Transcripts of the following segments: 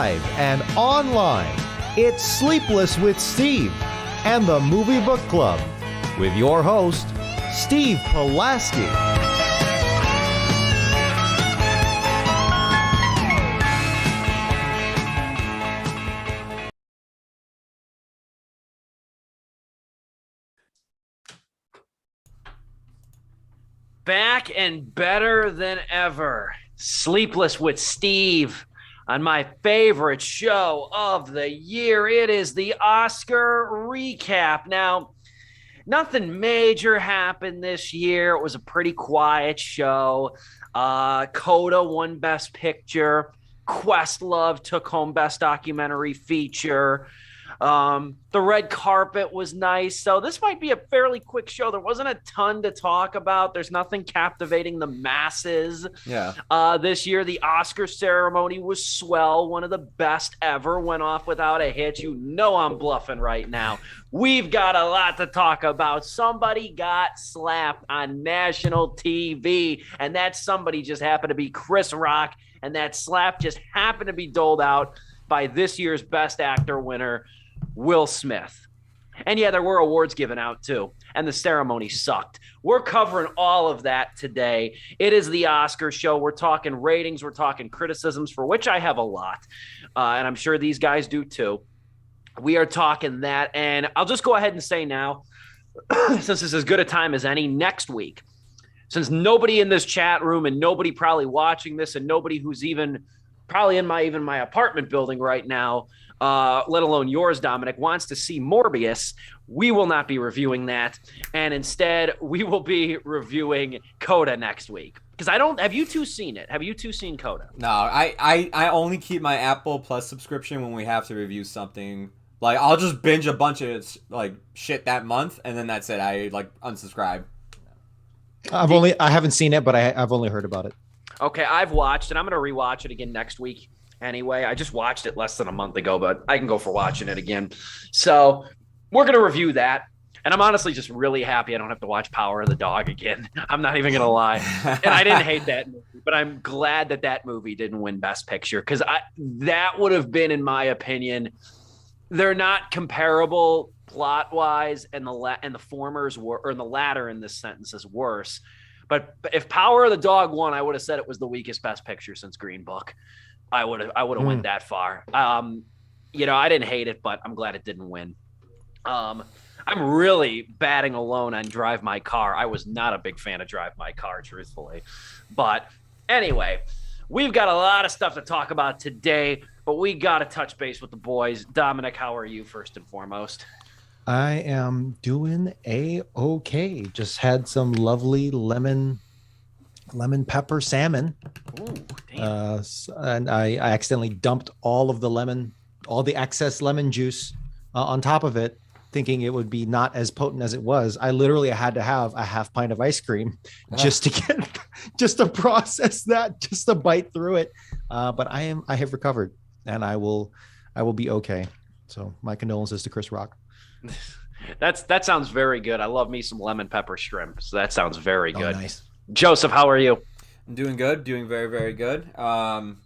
live and online. It's Sleepless with Steve and the Movie Book Club with your host, Steve Pulaski. Back and better than ever. Sleepless with Steve on my favorite show of the year. It is the Oscar recap. Now, nothing major happened this year. It was a pretty quiet show. Coda won Best Picture. Questlove took home Best Documentary Feature. The red carpet was nice. So this might be a fairly quick show. There wasn't a ton to talk about. There's nothing captivating the masses. This year, the Oscar ceremony was swell. One of the best ever. Went off without a hitch. You know I'm bluffing right now. We've got a lot to talk about. Somebody got slapped on national TV, and that somebody just happened to be Chris Rock, and that slap just happened to be doled out by this year's Best Actor winner, Will Smith. And yeah, there were awards given out too, and the ceremony sucked. We're covering all of that today. It is the Oscar show. We're talking ratings. We're talking criticisms, for which I have a lot, and I'm sure these guys do too. We are talking that, and I'll just go ahead and say now, since this is as good a time as any, next week, since nobody in this chat room and nobody probably watching this and nobody who's even probably in my apartment building right now, let alone yours, Dominic, wants to see Morbius, we will not be reviewing that. And instead, we will be reviewing Coda next week. Because have you two seen it? Have you two seen Coda? No, I only keep my Apple Plus subscription when we have to review something. Like, I'll just binge a bunch of shit that month, and then that's it. I unsubscribe. I haven't seen it, but I've only heard about it. Okay, I've watched, and I'm going to rewatch it again next week. Anyway, I just watched it less than a month ago, but I can go for watching it again. So we're going to review that. And I'm honestly just really happy I don't have to watch Power of the Dog again. I'm not even going to lie. And I didn't hate that movie, but I'm glad that movie didn't win Best Picture, because that would have been, in my opinion, they're not comparable plot-wise, and the formers were, or the latter in this sentence is worse. But if Power of the Dog won, I would have said it was the weakest Best Picture since Green Book. I would have went that far. I didn't hate it, but I'm glad it didn't win. I'm really batting alone on Drive My Car. I was not a big fan of Drive My Car, truthfully. But anyway, we've got a lot of stuff to talk about today, but we got to touch base with the boys. Dominic, how are you first and foremost? I am doing A-okay. Just had some lovely lemon pepper salmon. Ooh, damn. And I accidentally dumped all the excess lemon juice on top of it, thinking it would be not as potent as it was. I literally had to have a half pint of ice cream just to process that, just to bite through it. But I have recovered, and I will be okay. So my condolences to Chris Rock. That sounds very good. I love me some lemon pepper shrimp. So that sounds very good. Nice. Joseph, how are you? I'm doing good. Doing very, very good. I'm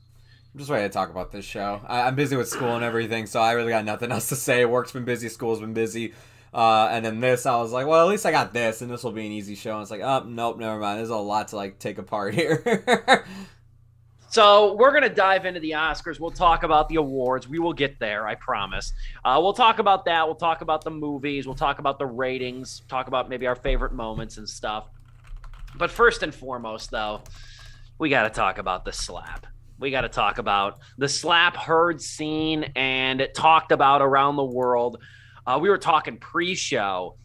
just ready to talk about this show. I'm busy with school and everything, so I really got nothing else to say. Work's been busy. School's been busy. And then this, I was like, well, at least I got this, and this will be an easy show. And it's like, oh, nope, never mind. There's a lot to take apart here. So we're going to dive into the Oscars. We'll talk about the awards. We will get there, I promise. We'll talk about that. We'll talk about the movies. We'll talk about the ratings. Talk about maybe our favorite moments and stuff. But first and foremost, though, we got to talk about the slap. We got to talk about the slap heard, seen, and talked about around the world. We were talking pre-show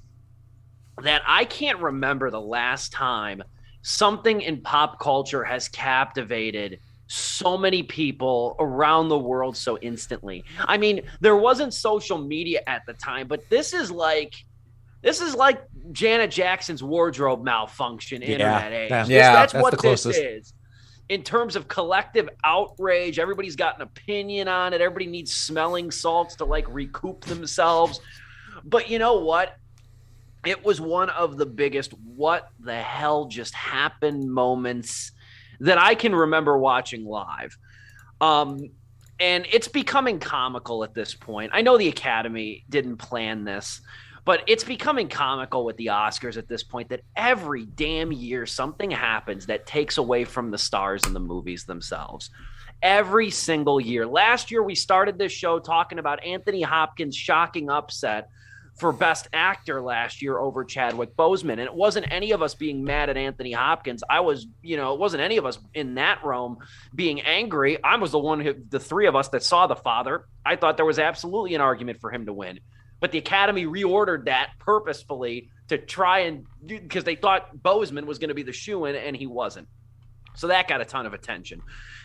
that I can't remember the last time something in pop culture has captivated so many people around the world so instantly. I mean, there wasn't social media at the time, but this is like Janet Jackson's wardrobe malfunction internet age. That's what this is. In terms of collective outrage, everybody's got an opinion on it. Everybody needs smelling salts to recoup themselves. But you know what? It was one of the biggest what the hell just happened moments that I can remember watching live. And it's becoming comical at this point. I know the Academy didn't plan this, but it's becoming comical with the Oscars at this point that every damn year something happens that takes away from the stars in the movies themselves. Every single year. Last year, we started this show talking about Anthony Hopkins' shocking upset for Best Actor last year over Chadwick Boseman. And it wasn't any of us being mad at Anthony Hopkins. It wasn't any of us in that realm being angry. I was the three of us that saw The Father. I thought there was absolutely an argument for him to win. But the Academy reordered that purposefully to try and, because they thought Boseman was going to be the shoo-in, and he wasn't. So that got a ton of attention.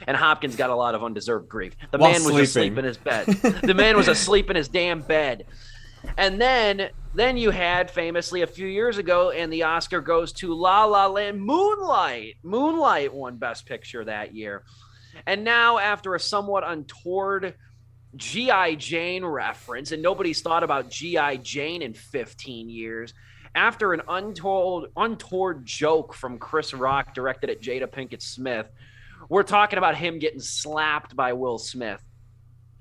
And Hopkins got a lot of undeserved grief. The man was asleep in his bed. The man was asleep in his damn bed. And then you had famously a few years ago, and the Oscar goes to La La Land. Moonlight won Best Picture that year. And now, after a somewhat untoward G.I. Jane reference, and nobody's thought about G.I. Jane in 15 years, after an untoward joke from Chris Rock directed at Jada Pinkett Smith, we're talking about him getting slapped by Will Smith.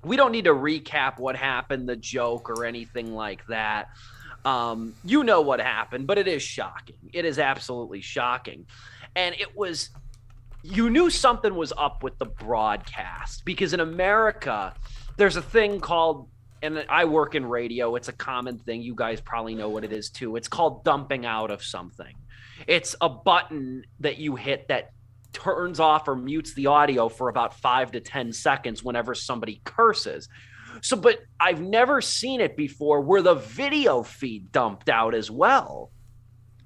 We don't need to recap what happened, the joke, or anything like that. You know what happened, but it is shocking. It is absolutely shocking. And you knew something was up with the broadcast, because in America, there's a thing called, and I work in radio, it's a common thing. You guys probably know what it is too. It's called dumping out of something. It's a button that you hit that turns off or mutes the audio for about 5 to 10 seconds whenever somebody curses. But I've never seen it before where the video feed dumped out as well.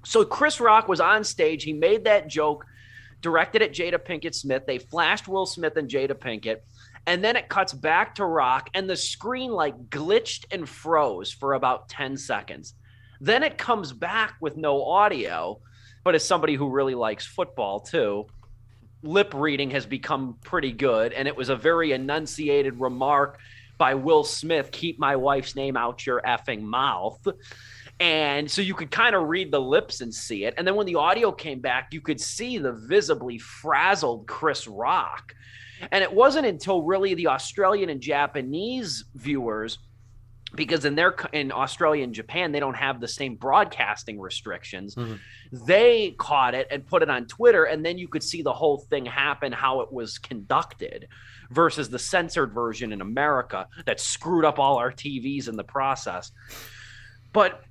So Chris Rock was on stage. He made that joke directed at Jada Pinkett Smith. They flashed Will Smith and Jada Pinkett. And then it cuts back to Rock, and the screen glitched and froze for about 10 seconds. Then it comes back with no audio. But as somebody who really likes football too, lip reading has become pretty good. And it was a very enunciated remark by Will Smith, "Keep my wife's name out your effing mouth." And so you could kind of read the lips and see it. And then when the audio came back, you could see the visibly frazzled Chris Rock. And it wasn't until really the Australian and Japanese viewers, because in Australia and Japan, they don't have the same broadcasting restrictions. Mm-hmm. They caught it and put it on Twitter, and then you could see the whole thing happen, how it was conducted, versus the censored version in America that screwed up all our TVs in the process. But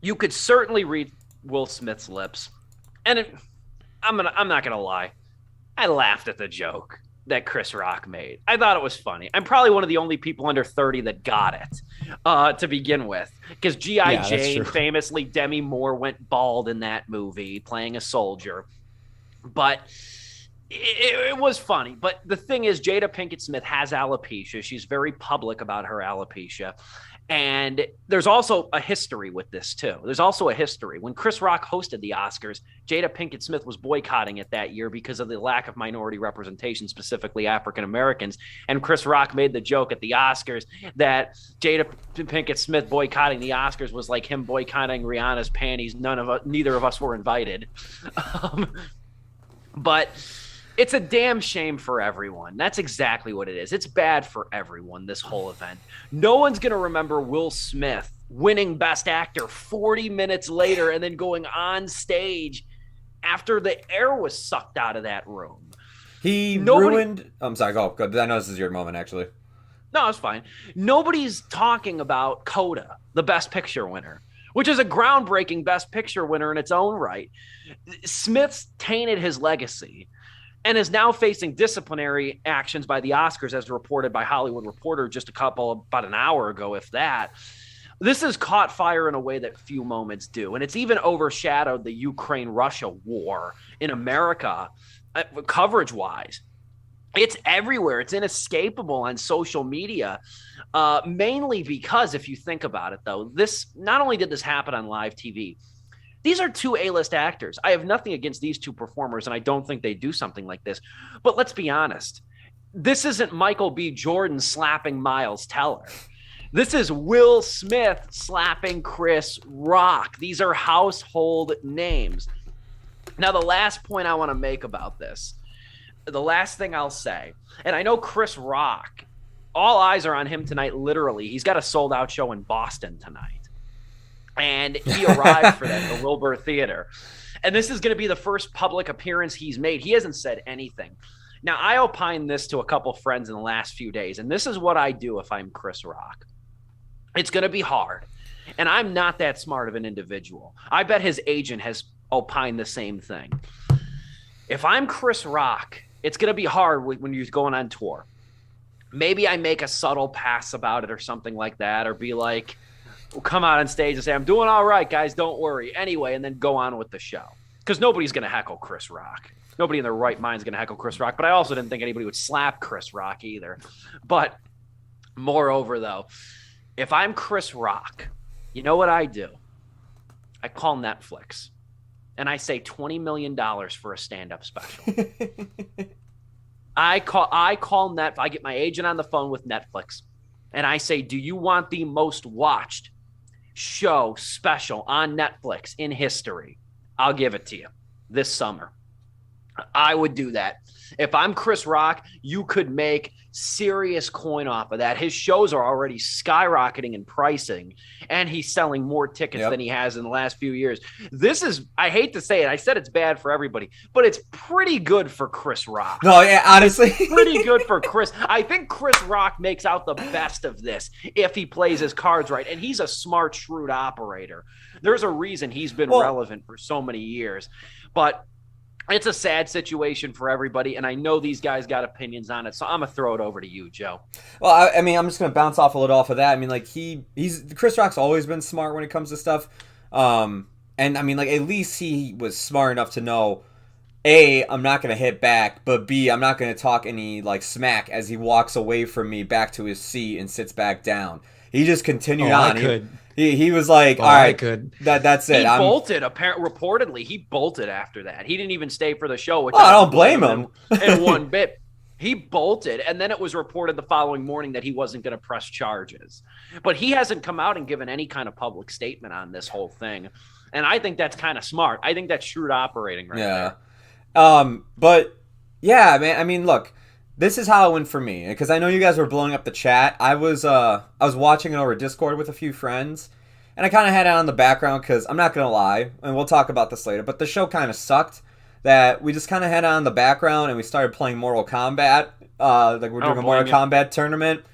you could certainly read Will Smith's lips. And I'm not gonna lie, I laughed at the joke that Chris Rock made. I thought it was funny. I'm probably one of the only people under 30 that got it to begin with, because G.I. Jane, famously, Demi Moore went bald in that movie playing a soldier. But it was funny. But the thing is, Jada Pinkett Smith has alopecia. She's very public about her alopecia. And there's also a history with this, too. There's also a history. When Chris Rock hosted the Oscars, Jada Pinkett Smith was boycotting it that year because of the lack of minority representation, specifically African Americans. And Chris Rock made the joke at the Oscars that Jada Pinkett Smith boycotting the Oscars was like him boycotting Rihanna's panties. Neither of us were invited. But it's a damn shame for everyone. That's exactly what it is. It's bad for everyone, this whole event. No one's going to remember Will Smith winning Best Actor 40 minutes later and then going on stage after the air was sucked out of that room. Ruined... I'm sorry, go. I know this is your moment, actually. No, it's fine. Nobody's talking about Coda, the Best Picture winner, which is a groundbreaking Best Picture winner in its own right. Smith's tainted his legacy and is now facing disciplinary actions by the Oscars, as reported by Hollywood Reporter just about an hour ago, if that. This has caught fire in a way that few moments do, and it's even overshadowed the Ukraine-Russia war in America, coverage-wise. It's everywhere. It's inescapable on social media, mainly because, if you think about it, though, not only did this happen on live TV, these are two A-list actors. I have nothing against these two performers, and I don't think they do something like this. But let's be honest. This isn't Michael B. Jordan slapping Miles Teller. This is Will Smith slapping Chris Rock. These are household names. Now, the last point I want to make about this, the last thing I'll say, and I know Chris Rock all eyes are on him tonight. Literally, he's got a sold out show in Boston tonight, and he arrived for that at the Wilbur Theater. And this is going to be the first public appearance he's made. He hasn't said anything. Now, I opined this to a couple friends in the last few days, and this is what I do if I'm Chris Rock. It's going to be hard, and I'm not that smart of an individual. I bet his agent has opined the same thing. If I'm Chris Rock, it's going to be hard when you're going on tour. Maybe I make a subtle pass about it or something like that, or be like, come out on stage and say, I'm doing all right, guys, don't worry. Anyway, and then go on with the show. Because nobody's going to heckle Chris Rock. Nobody in their right mind is going to heckle Chris Rock. But I also didn't think anybody would slap Chris Rock either. But moreover, though, if I'm Chris Rock, you know what I do? I call Netflix. And I say $20 million for a stand-up special. I call Netflix. I get my agent on the phone with Netflix. And I say, do you want the most watched show special on Netflix in history? I'll give it to you this summer. I would do that. If I'm Chris Rock, you could make serious coin off of that. His shows are already skyrocketing in pricing, and he's selling more tickets than he has in the last few years. This is, I hate to say it, I said it's bad for everybody, but it's pretty good for Chris Rock. No, yeah, honestly. It's pretty good for Chris. I think Chris Rock makes out the best of this if he plays his cards right, and he's a smart, shrewd operator. There's a reason he's been relevant for so many years, but it's a sad situation for everybody, and I know these guys got opinions on it, so I'm going to throw it over to you, Joe. Well, I mean, I'm just going to bounce off a little off of that. I mean, like, Chris Rock's always been smart when it comes to stuff. And, I mean, like, at least he was smart enough to know, A, I'm not going to hit back, but B, I'm not going to talk any, like, smack as he walks away from me back to his seat and sits back down. He just continued on. He was like, all right, that's it. He bolted, reportedly. He bolted after that. He didn't even stay for the show. Which I don't blame him. In one bit. He bolted, and then it was reported the following morning that he wasn't going to press charges. But he hasn't come out and given any kind of public statement on this whole thing. And I think that's kind of smart. I think that's shrewd operating right there. But, yeah, man, I mean, look. This is how it went for me, because I know you guys were blowing up the chat. I was watching it over Discord with a few friends, and I kind of had it on the background because I'm not going to lie, and we'll talk about this later, but the show kind of sucked that we just kind of had it on the background, and we started playing Mortal Kombat, like we're doing a Mortal Kombat tournament,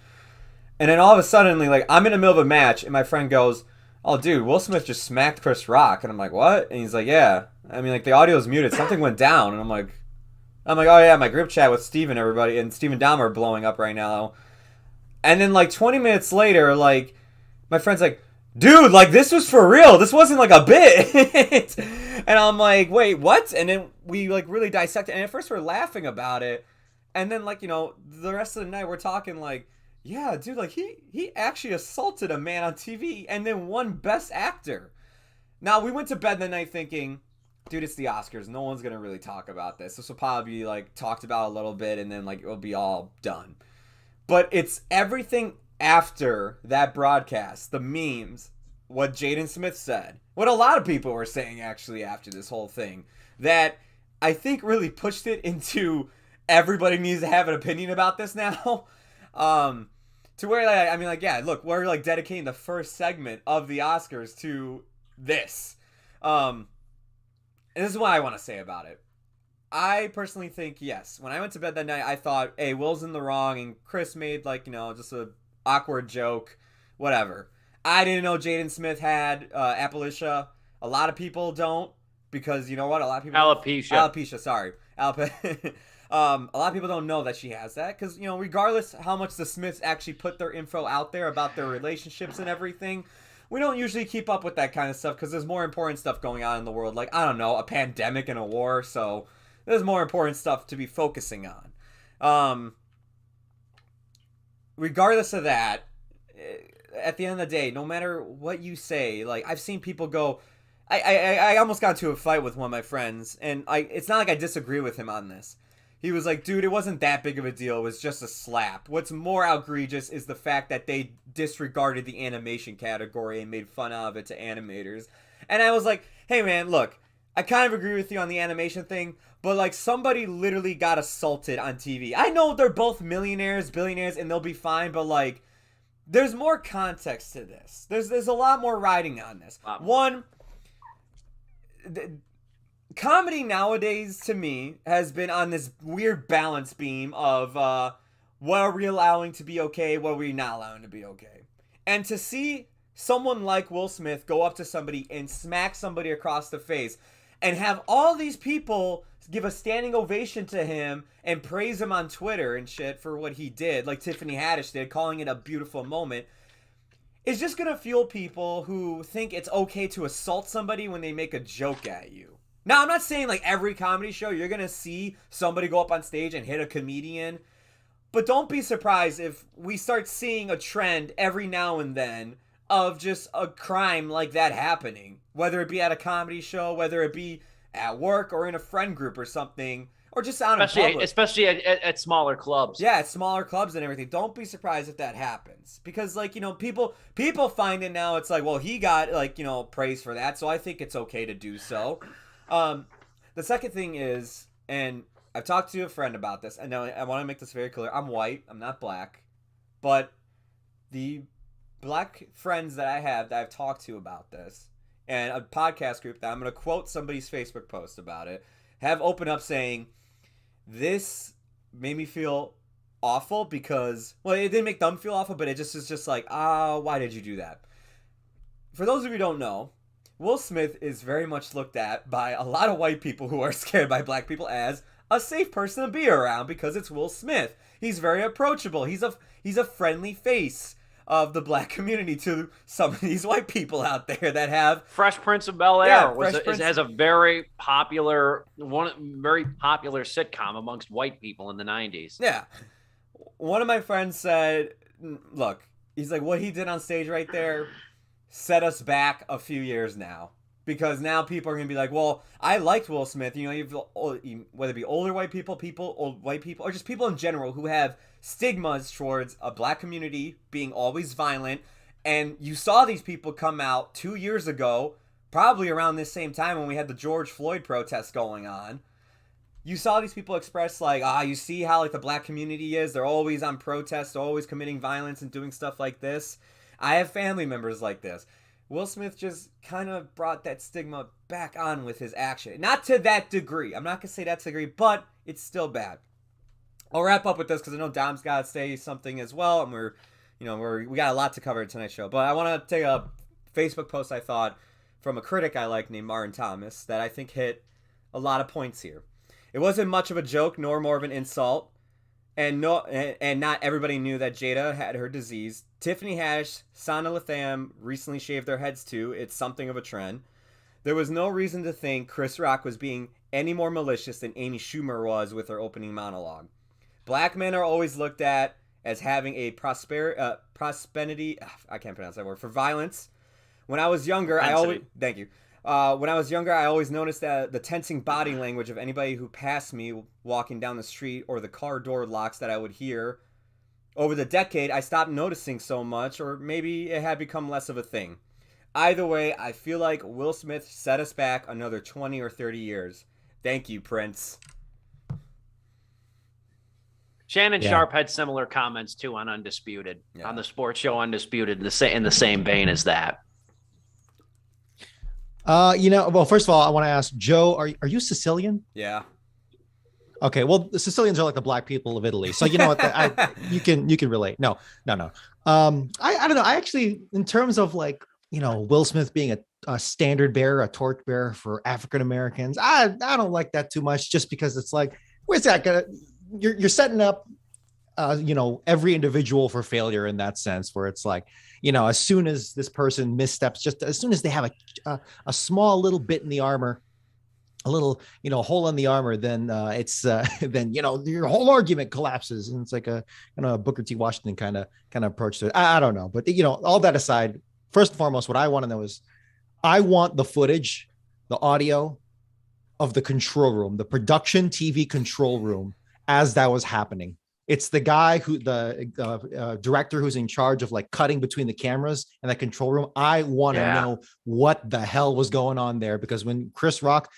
and then all of a sudden, like, I'm in the middle of a match, and my friend goes, oh, dude, Will Smith just smacked Chris Rock, and I'm like, what? And he's like, yeah. I mean, like, the audio's muted. Something went down, and I'm like, oh yeah, my group chat with Steve and everybody, and Steve and Dom are blowing up right now. And then, like, 20 minutes later, like, my friend's like, dude, like, this was for real. This wasn't, like, a bit. And I'm like, wait, what? And then we, like, really dissected. And at first we're laughing about it. And then, like, you know, the rest of the night we're talking, like, yeah, dude, like, he actually assaulted a man on TV and then won Best Actor. Now, we went to bed the night thinking, dude, it's the Oscars. No one's going to really talk about this. This will probably be, like, talked about a little bit, and then, like, it'll be all done. But it's everything after that broadcast, the memes, what Jaden Smith said, what a lot of people were saying, actually, after this whole thing, that I think really pushed it into everybody needs to have an opinion about this now. To where, like, I mean, like, yeah, look, we're, like, dedicating the first segment of the Oscars to this. And this is what I want to say about it. I personally think, yes, when I went to bed that night, I thought, hey, Will's in the wrong, and Chris made, like, you know, just a awkward joke, whatever. I didn't know Jaden Smith had alopecia. A lot of people don't, because, you know what, a lot of people... Alopecia, sorry. A lot of people don't know that she has that, because, you know, regardless how much the Smiths actually put their info out there about their relationships and everything... We don't usually keep up with that kind of stuff because there's more important stuff going on in the world. Like, I don't know, a pandemic and a war. So there's more important stuff to be focusing on. Regardless of that, at the end of the day, no matter what you say, like, I've seen people go... I almost got into a fight with one of my friends. And it's not like I disagree with him on this. He was like, dude, it wasn't that big of a deal. It was just a slap. What's more outrageous is the fact that they disregarded the animation category and made fun out of it to animators. And I was like, hey, man, look, I kind of agree with you on the animation thing, but like somebody literally got assaulted on TV. I know they're both millionaires, billionaires, and they'll be fine, but like there's more context to this. There's a lot more riding on this. One, comedy nowadays to me has been on this weird balance beam of what are we allowing to be okay, what are we not allowing to be okay. And to see someone like Will Smith go up to somebody and smack somebody across the face and have all these people give a standing ovation to him and praise him on Twitter and shit for what he did, like Tiffany Haddish did, calling it a beautiful moment, is just going to fuel people who think it's okay to assault somebody when they make a joke at you. Now, I'm not saying like every comedy show you're going to see somebody go up on stage and hit a comedian, but don't be surprised if we start seeing a trend every now and then of just a crime like that happening, whether it be at a comedy show, whether it be at work or in a friend group or something, or just out in public. Especially at smaller clubs. Yeah, at smaller clubs and everything. Don't be surprised if that happens, because like, you know, people find it now. It's like, well, he got like, you know, praise for that, so I think it's okay to do so. The second thing is, and I've talked to a friend about this, and now I want to make this very clear. I'm white. I'm not black, but the black friends that I have that I've talked to about this, and a podcast group that I'm going to quote somebody's Facebook post about it, have opened up saying, this made me feel awful because, well, it didn't make them feel awful, but it just is just like, why did you do that? For those of you who don't know, Will Smith is very much looked at by a lot of white people who are scared by black people as a safe person to be around because it's Will Smith. He's very approachable. He's a friendly face of the black community to some of these white people out there that have Fresh Prince of Bel-Air has a very popular sitcom amongst white people in the 90s. Yeah. One of my friends said, look, he's like, what he did on stage right there set us back a few years now. Because now people are going to be like, well, I liked Will Smith. You know, whether it be older white people, old white people, or just people in general who have stigmas towards a black community being always violent. And you saw these people come out 2 years ago, probably around this same time when we had the George Floyd protests going on. You saw these people express like, you see how like the black community is. They're always on protest, they're always committing violence and doing stuff like this. I have family members like this. Will Smith just kind of brought that stigma back on with his action. Not to that degree. I'm not going to say that's the degree, but it's still bad. I'll wrap up with this because I know Dom's got to say something as well. And we got a lot to cover in tonight's show. But I want to take a Facebook post I thought from a critic I like named Martin Thomas that I think hit a lot of points here. It wasn't much of a joke nor more of an insult. And not everybody knew that Jada had her disease. Tiffany Haddish, Sana Latham recently shaved their heads too. It's something of a trend. There was no reason to think Chris Rock was being any more malicious than Amy Schumer was with her opening monologue. Black men are always looked at as having a prosperity. I can't pronounce that word, for violence. When I was younger, Thank you. When I was younger, I always noticed that the tensing body language of anybody who passed me walking down the street or the car door locks that I would hear. Over the decade, I stopped noticing so much, or maybe it had become less of a thing. Either way, I feel like Will Smith set us back another 20 or 30 years. Thank you, Prince. Shannon Sharp had similar comments too on Undisputed, on the sports show Undisputed, in the same vein as that. Well, first of all, I want to ask Joe, are you Sicilian? Yeah. Okay, well, the Sicilians are like the black people of Italy, so you know what? You can relate. No. I don't know. I actually, in terms of like, you know, Will Smith being a standard bearer, a torch bearer for African Americans, I don't like that too much, just because it's like, where's that gonna? You're setting up, every individual for failure in that sense, where it's like, you know, as soon as this person missteps, just as soon as they have a small little bit in the armor, a little, hole in the armor, then then, your whole argument collapses. And it's like a Booker T. Washington kind of approach to it. I don't know. But, all that aside, first and foremost, what I want to know is I want the footage, the audio of the control room, the production TV control room as that was happening. It's the guy who the director who's in charge of like cutting between the cameras and that control room. I want to know what the hell was going on there, because when Chris Rock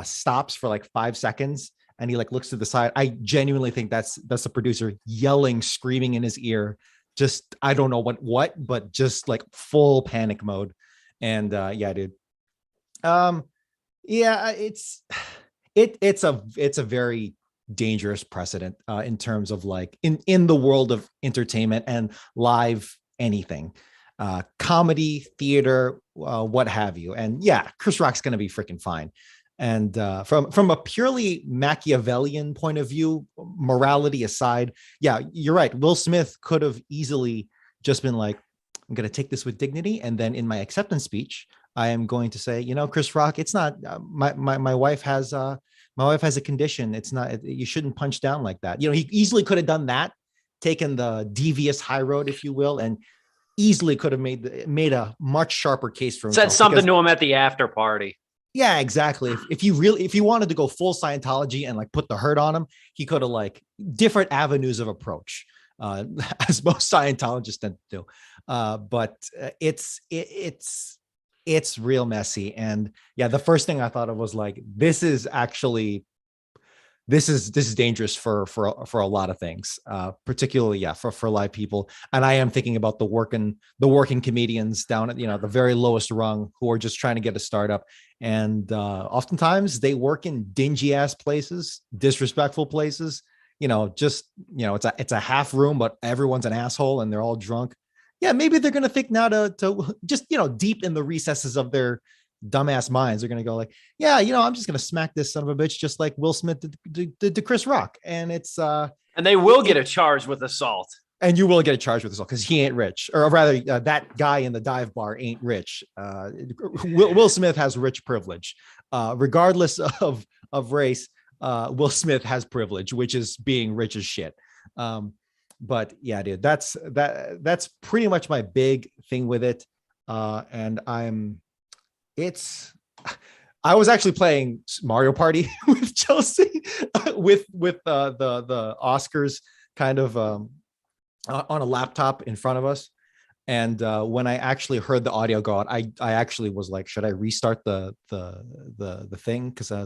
stops for like 5 seconds and he like looks to the side, I genuinely think that's the producer yelling, screaming in his ear. Just, I don't know what, but just like full panic mode. And yeah, dude. Yeah, it's a very dangerous precedent in terms of like in the world of entertainment and live anything, comedy, theater, what have you. And yeah, Chris Rock's going to be freaking fine. And from a purely Machiavellian point of view, morality aside, yeah, you're right. Will Smith could have easily just been like, I'm going to take this with dignity. And then in my acceptance speech, I am going to say, you know, Chris Rock, it's not my wife has a condition. It's not, you shouldn't punch down like that. You know, he easily could have done that, taken the devious high road, if you will, and easily could have made a much sharper case for himself. Said something to him at the after party. Yeah, exactly. If you wanted to go full Scientology and like put the hurt on him, he could have like different avenues of approach, as most Scientologists tend to do. But it's real messy. And yeah, the first thing I thought of was like, this is dangerous for a lot of things, particularly, yeah, for live people. And I am thinking about the working comedians down at, you know, the very lowest rung who are just trying to get a startup. And oftentimes they work in dingy ass places, disrespectful places, you know, just, you know, it's a half room, but everyone's an asshole and they're all drunk. Yeah, maybe they're going to think now to just, you know, deep in the recesses of their dumbass minds, they're going to go like, yeah, you know, I'm just going to smack this son of a bitch, just like Will Smith did to Chris Rock. And it's and they will get a charge with assault. And you will get a charge with assault because he ain't rich, or rather, that guy in the dive bar ain't rich. Will Smith has rich privilege, regardless of race. Will Smith has privilege, which is being rich as shit. But yeah, dude, that's pretty much my big thing with it. And I was actually playing Mario Party with Chelsea with the Oscars kind of on a laptop in front of us. And when I actually heard the audio go out, I actually was like, should I restart the thing? Because I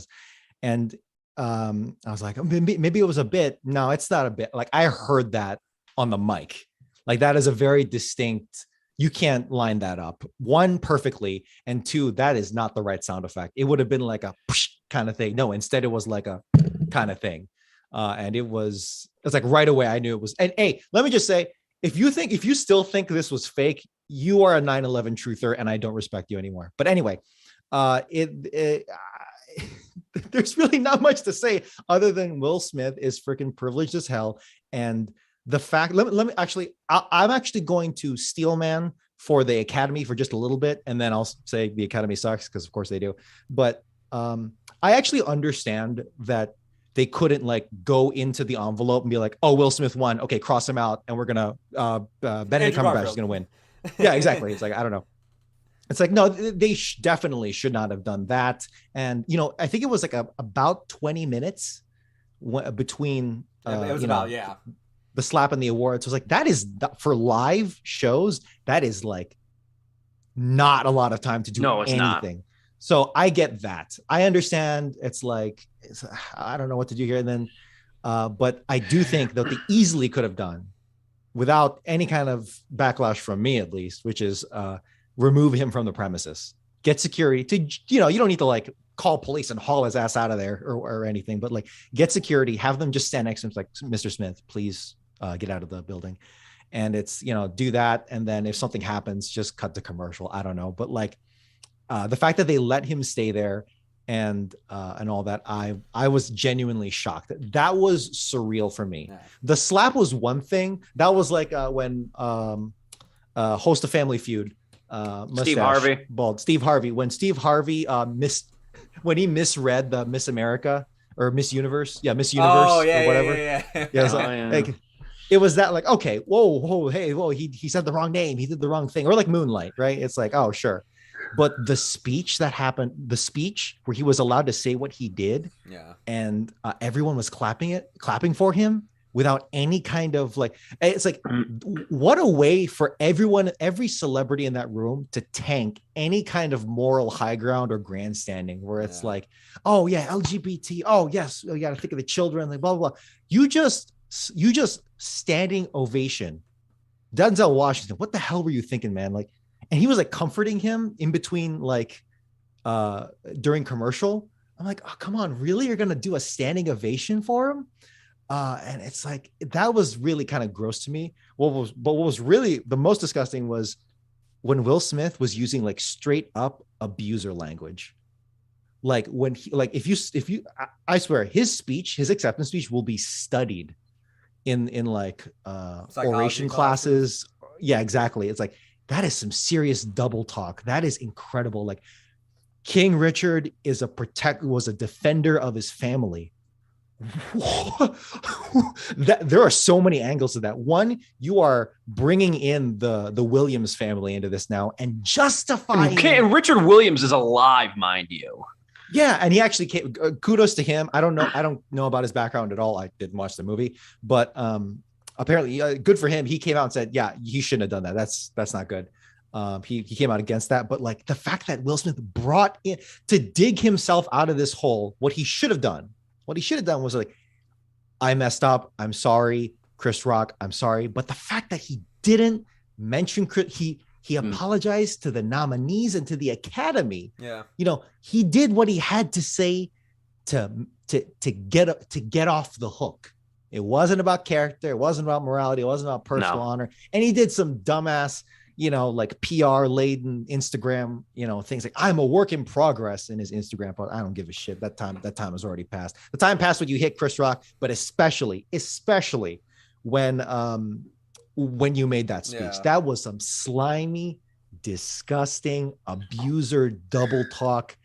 was like, maybe it was a bit. No, it's not a bit. Like I heard that on the mic. Like that is a very distinct, you can't line that up. One, perfectly, and two, that is not the right sound effect. It would have been like a kind of thing. No, instead it was like a kind of thing. And it was like right away I knew it was. And hey, let me just say, if you still think this was fake, you are a 9/11 truther, and I don't respect you anymore. But anyway, there's really not much to say other than Will Smith is freaking privileged as hell. And the fact, let me actually, I'm actually going to steel man for the Academy for just a little bit, and then I'll say the Academy sucks, because of course they do. But I actually understand that they couldn't like go into the envelope and be like, oh, Will Smith won, okay, cross him out, and we're gonna Benedict Cumberbatch is gonna win. Yeah, exactly. It's like, I don't know. It's like, no, they definitely should not have done that. And, you know, I think it was like about 20 minutes between, it was about, yeah, the slap and the awards. So it was like, that is, for live shows, that is like not a lot of time to do anything. Not. So I get that. I understand. It's like, I don't know what to do here. And then, but I do think that they easily could have done, without any kind of backlash from me, at least, which is, remove him from the premises, get security to, you know, you don't need to like call police and haul his ass out of there or anything, but like get security, have them just stand next to him, like, Mr. Smith, please get out of the building. And it's, you know, do that. And then if something happens, just cut to commercial. I don't know. But like the fact that they let him stay there and all that, I was genuinely shocked. That was surreal for me. Yeah. The slap was one thing. That was like when host of Family Feud, Steve Harvey, bald Steve Harvey, when Steve Harvey when he misread the Miss America or Miss Universe, Miss Universe, or whatever. Like, it was that like, okay, whoa, hey, whoa, he said the wrong name, he did the wrong thing, or like Moonlight, right? It's like, oh, sure. But the speech that happened, the speech where he was allowed to say what he did, and everyone was clapping for him, without any kind of like, it's like, what a way for every celebrity in that room to tank any kind of moral high ground or grandstanding where it's like, oh yeah, LGBT. Oh yes. You got to think of the children, like blah, blah, blah. You just standing ovation. Denzel Washington. What the hell were you thinking, man? Like, and he was like comforting him in between, like, during commercial. I'm like, oh, come on, really? You're going to do a standing ovation for him? And it's like, that was really kind of gross to me. What was really the most disgusting was when Will Smith was using like straight up abuser language. Like when he, like, if you, I swear his acceptance speech will be studied in like, oration classes. Yeah, exactly. It's like, that is some serious double talk. That is incredible. Like, King Richard was a defender of his family. There are so many angles to that. One, you are bringing in the Williams family into this now and justifying. And Richard Williams is alive, mind you. Yeah, and he actually came. Kudos to him. I don't know about his background at all. I didn't watch the movie, but apparently, good for him. He came out and said, "Yeah, he shouldn't have done that. That's not good." He came out against that, but like the fact that Will Smith brought in to dig himself out of this hole, what he should have done was like, I messed up. I'm sorry, Chris Rock. I'm sorry. But the fact that he didn't mention, he apologized to the nominees and to the Academy. Yeah. You know, he did what he had to say to get off the hook. It wasn't about character. It wasn't about morality. It wasn't about personal honor. And he did some dumbass, you know, like PR laden Instagram, you know, things like I'm a work in progress in his Instagram post. I don't give a shit. That time has already passed. The time passed when you hit Chris Rock, but especially when you made that speech, that was some slimy, disgusting abuser double talk.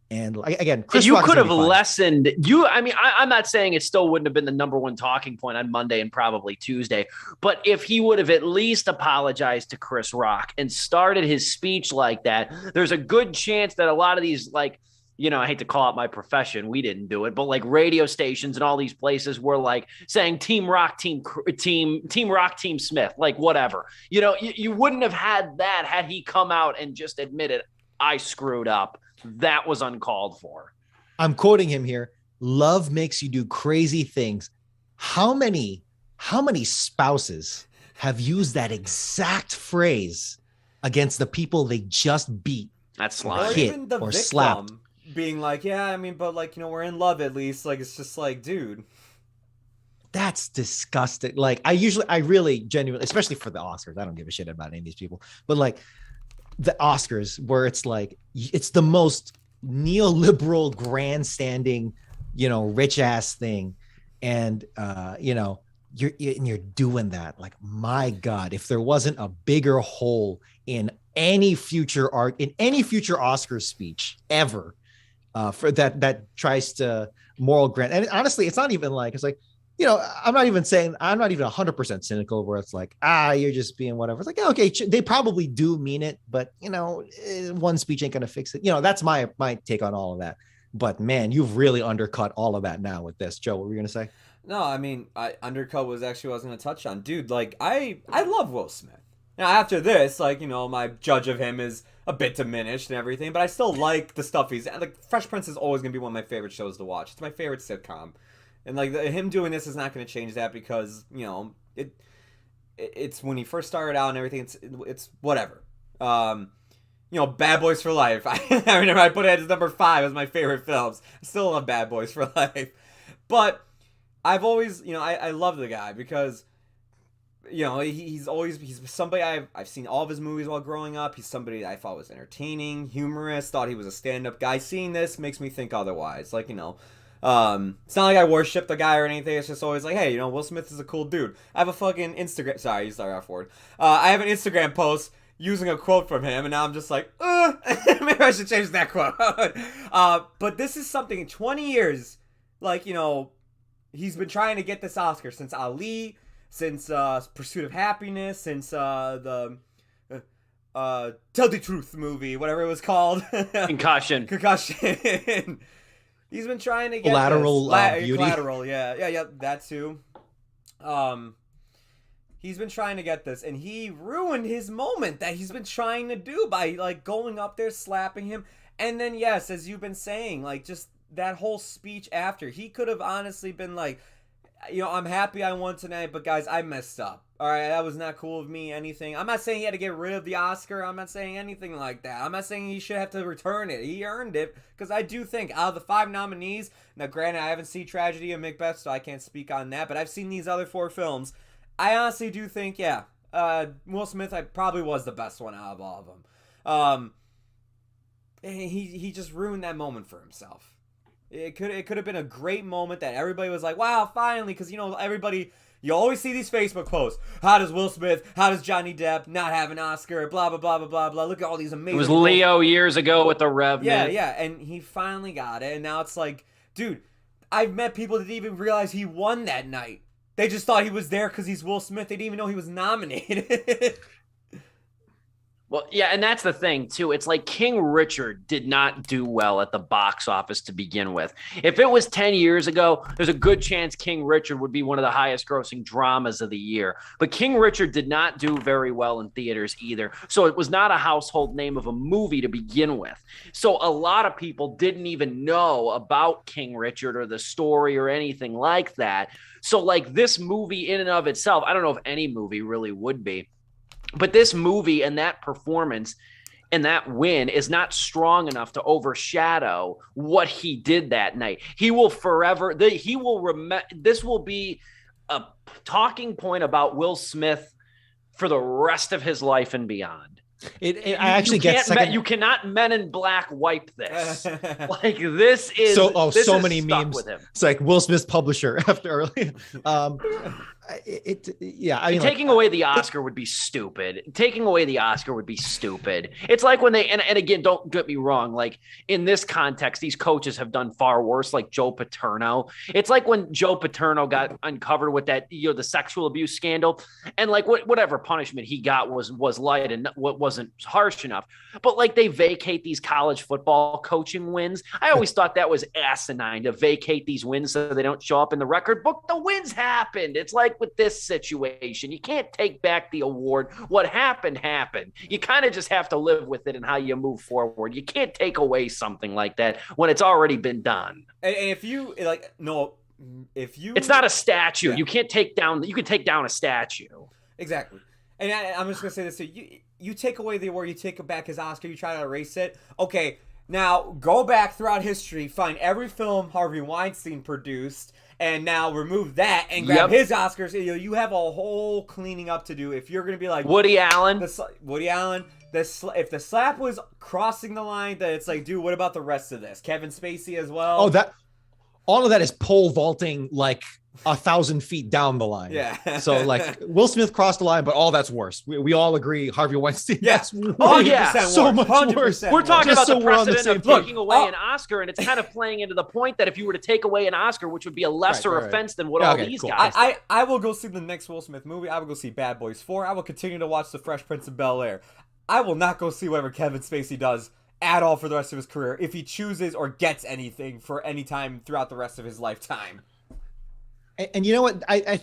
And again, Chris you Rock could have lessened you. I mean, I'm not saying it still wouldn't have been the number one talking point on Monday and probably Tuesday, but if he would have at least apologized to Chris Rock and started his speech like that, there's a good chance that a lot of these, like, you know, I hate to call out my profession, we didn't do it, but like radio stations and all these places were like saying Team Rock, Team Rock, Team Smith, like whatever. You know, you wouldn't have had that had he come out and just admitted, I screwed up. That was uncalled for. I'm quoting him here. Love makes you do crazy things. How many spouses have used that exact phrase against the people they just beat? That's slime. Hit or slapped. Being like, yeah, I mean, but like, you know, we're in love at least. Like, it's just like, dude. That's disgusting. Like, I really genuinely, especially for the Oscars, I don't give a shit about any of these people, but like, the Oscars, where it's like, it's the most neoliberal grandstanding, you know, rich ass thing. And, you know, you're doing that. Like, my God, if there wasn't a bigger hole in any future Oscar speech ever, for that tries to moral grant. And honestly, it's not even like, it's like, you know, I'm not even 100% cynical where it's like, you're just being whatever. It's like, okay, they probably do mean it, but you know, one speech ain't going to fix it. You know, that's my take on all of that. But man, you've really undercut all of that now with this. Joe, what were you going to say? No, I mean, undercut was actually what I was going to touch on. Dude, like, I love Will Smith. Now, after this, like, you know, my judge of him is a bit diminished and everything, but I still like the stuff he's... Like, Fresh Prince is always going to be one of my favorite shows to watch. It's my favorite sitcom. And like him doing this is not going to change that because, you know, it's when he first started out and everything. It's whatever. You know, Bad Boys for Life. I remember I put it as number 5 as my favorite films. I still love Bad Boys for Life, but I've always, you know, I love the guy because, you know, he's somebody I've seen all of his movies while growing up. He's somebody I thought was entertaining, humorous. Thought he was a stand-up guy. Seeing this makes me think otherwise. Like, you know. It's not like I worship the guy or anything. It's just always like, hey, you know, Will Smith is a cool dude. I have a fucking Instagram. Sorry, you started off forward. I have an Instagram post using a quote from him, and now I'm just like, maybe I should change that quote. But this is something in 20 years, like, you know, he's been trying to get this Oscar since Ali, since Pursuit of Happiness, since the Tell the Truth movie, whatever it was called. Concussion. He's been trying to get Collateral Beauty. Collateral, yeah, that too. He's been trying to get this, and he ruined his moment that he's been trying to do by like going up there, slapping him, and then yes, as you've been saying, like just that whole speech after, he could have honestly been like, you know, I'm happy I won tonight, but guys, I messed up. All right, that was not cool of me, anything. I'm not saying he had to get rid of the Oscar. I'm not saying anything like that. I'm not saying he should have to return it. He earned it, because I do think out of the 5 nominees, now granted, I haven't seen Tragedy of Macbeth, so I can't speak on that, but I've seen these other 4 films. I honestly do think, yeah, Will Smith probably was the best one out of all of them. He just ruined that moment for himself. It could have been a great moment that everybody was like, wow, finally, because, you know, everybody, you always see these Facebook posts. How does Will Smith, how does Johnny Depp not have an Oscar, blah, blah, blah, blah, blah, blah. Look at all these amazing... It was Leo years ago with The Revenant. Yeah, and he finally got it, and now it's like, dude, I've met people that didn't even realize he won that night. They just thought he was there because he's Will Smith. They didn't even know he was nominated. Well, yeah, and that's the thing, too. It's like King Richard did not do well at the box office to begin with. If it was 10 years ago, there's a good chance King Richard would be one of the highest grossing dramas of the year. But King Richard did not do very well in theaters either. So it was not a household name of a movie to begin with. So a lot of people didn't even know about King Richard or the story or anything like that. So like this movie in and of itself, I don't know if any movie really would be. But this movie and that performance and that win is not strong enough to overshadow what he did that night. He will forever, this will be a talking point about Will Smith for the rest of his life and beyond. I actually get second. You cannot Men in Black wipe this. Like this is so many memes. With him. It's like Will Smith's publisher after early. Taking away the Oscar would be stupid. Taking away the Oscar would be stupid. It's like when they and again, don't get me wrong. Like in this context, these coaches have done far worse. Like Joe Paterno. It's like when Joe Paterno got uncovered with that, you know, the sexual abuse scandal, and like whatever punishment he got was light and what wasn't harsh enough. But like they vacate these college football coaching wins. I always thought that was asinine to vacate these wins so they don't show up in the record book. The wins happened. It's like with this situation, you can't take back the award. What happened. You kind of just have to live with it and how you move forward. You can't take away something like that when it's already been done. And if you like, no, if you, it's not a statue. Yeah. You can take down a statue. Exactly. And I'm just gonna say this too. You take away the award, you take back his Oscar, you try to erase it. Okay, now go back throughout history, find every film Harvey Weinstein produced, and now remove that and grab his Oscars. You have a whole cleaning up to do if you're going to be like Woody Allen. If the slap was crossing the line, then it's like, dude, what about the rest of this? Kevin Spacey as well. Oh, all of that is pole vaulting like 1,000 feet down the line. Yeah. So like Will Smith crossed the line, but all that's worse. We all agree Harvey Weinstein. Yes. Oh yeah. So much worse. We're talking about the precedent of taking away an Oscar, and it's kind of playing into the point that if you were to take away an Oscar, which would be a lesser offense than what all these guys. I will go see the next Will Smith movie. I will go see Bad Boys 4. I will continue to watch The Fresh Prince of Bel-Air. I will not go see whatever Kevin Spacey does at all for the rest of his career if he chooses or gets anything for any time throughout the rest of his lifetime. And you know what? I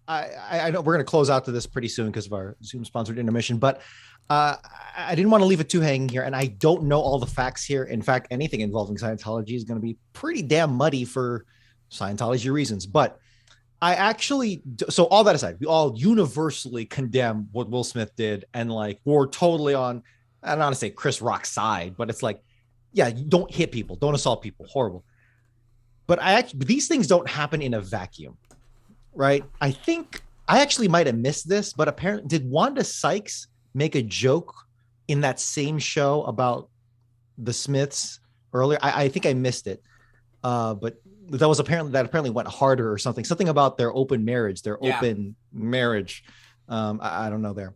know we're going to close out to this pretty soon because of our Zoom sponsored intermission, but I didn't want to leave it too hanging here. And I don't know all the facts here. In fact, anything involving Scientology is going to be pretty damn muddy for Scientology reasons. But I actually, so all that aside, we all universally condemn what Will Smith did. And like, we're totally on, I don't want to say Chris Rock's side, but it's like, yeah, don't hit people, don't assault people. Horrible. But these things don't happen in a vacuum, right? I think I actually might have missed this, but apparently, did Wanda Sykes make a joke in that same show about the Smiths earlier? I think I missed it, but that apparently went harder or something about their open marriage, I don't know there,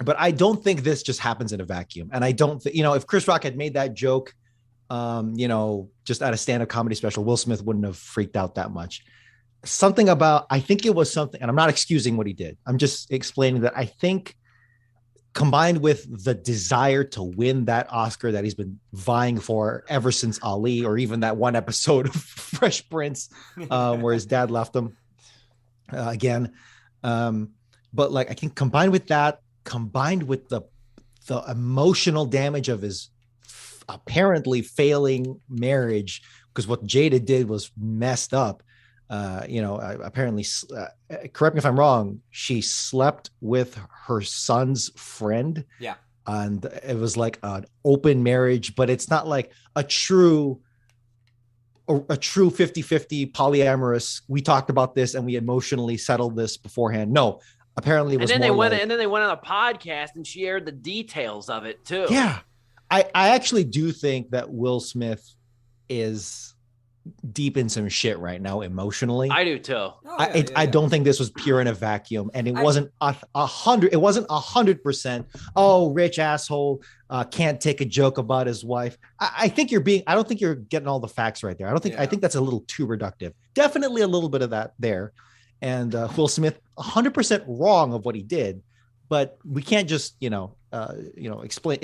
but I don't think this just happens in a vacuum. And I don't think, if Chris Rock had made that joke, just at a stand-up comedy special, Will Smith wouldn't have freaked out that much. I think it was something, and I'm not excusing what he did. I'm just explaining that I think combined with the desire to win that Oscar that he's been vying for ever since Ali, or even that one episode of Fresh Prince, where his dad left him. again. But like I think combined with that, combined with the emotional damage of his apparently failing marriage, because what Jada did was messed up. Apparently, correct me if I'm wrong, she slept with her son's friend. Yeah. And it was like an open marriage, but it's not like a true 50-50 polyamorous. We talked about this and we emotionally settled this beforehand. No, apparently it was and then more and then they went on a podcast and she aired the details of it too. Yeah. I actually do think that Will Smith is deep in some shit right now emotionally. I do too. I don't think this was pure in a vacuum, and it wasn't 100. It wasn't 100%. Oh, rich asshole can't take a joke about his wife. I think you're being. I don't think you're getting all the facts right there. I don't think. I think that's a little too reductive. Definitely a little bit of that there, and Will Smith 100% wrong of what he did, but we can't just explain.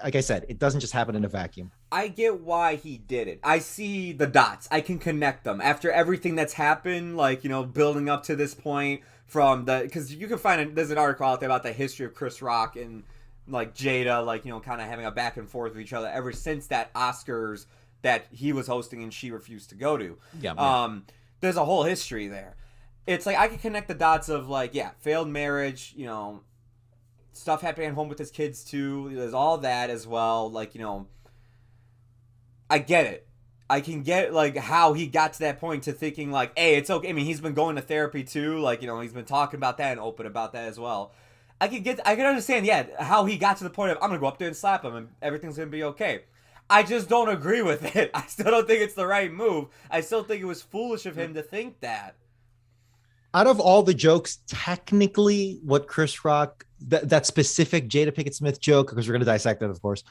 Like I said, it doesn't just happen in a vacuum. I get why he did it. I see the dots. I can connect them after everything that's happened, like, building up to this point because you can find there's an article out there about the history of Chris Rock and like Jada, like, kind of having a back and forth with each other ever since that Oscars that he was hosting and she refused to go to. Yeah. There's a whole history there. It's like I can connect the dots of like, failed marriage, stuff happening at home with his kids too. There's all that as well. Like, I get it. I can get like how he got to that point to thinking like, hey, it's okay. I mean, he's been going to therapy too. Like, he's been talking about that and open about that as well. I can understand, how he got to the point of I'm gonna go up there and slap him and everything's gonna be okay. I just don't agree with it. I still don't think it's the right move. I still think it was foolish of him to think that. Out of all the jokes, technically, what Chris Rock, that specific Jada Pinkett Smith joke, because we're going to dissect it, of course,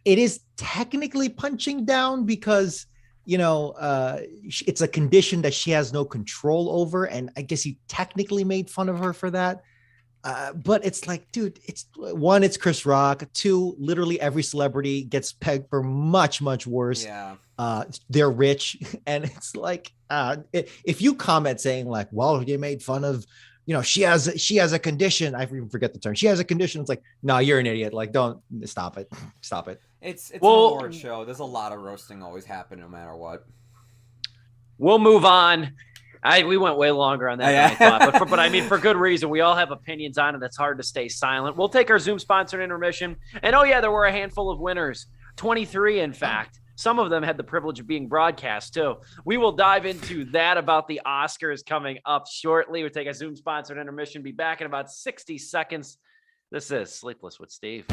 it is technically punching down because, it's a condition that she has no control over. And I guess he technically made fun of her for that. But it's like, dude, it's Chris Rock. Two, literally every celebrity gets pegged for much, much worse. Yeah. They're rich. And it's like, if you comment saying like, well, you made fun of, she has a condition. I even forget the term. She has a condition. It's like, no, you're an idiot. Like, don't stop it. Stop it. It's an award show. There's a lot of roasting always happen no matter what. We'll move on. We went way longer on that than I thought, but I mean, for good reason. We all have opinions on it. It's hard to stay silent. We'll take our Zoom sponsored intermission. And there were a handful of winners, 23, in fact. Some of them had the privilege of being broadcast too. We will dive into that about the Oscars coming up shortly. We'll take a Zoom sponsored intermission. Be back in about 60 seconds. This is Sleepless with Steve.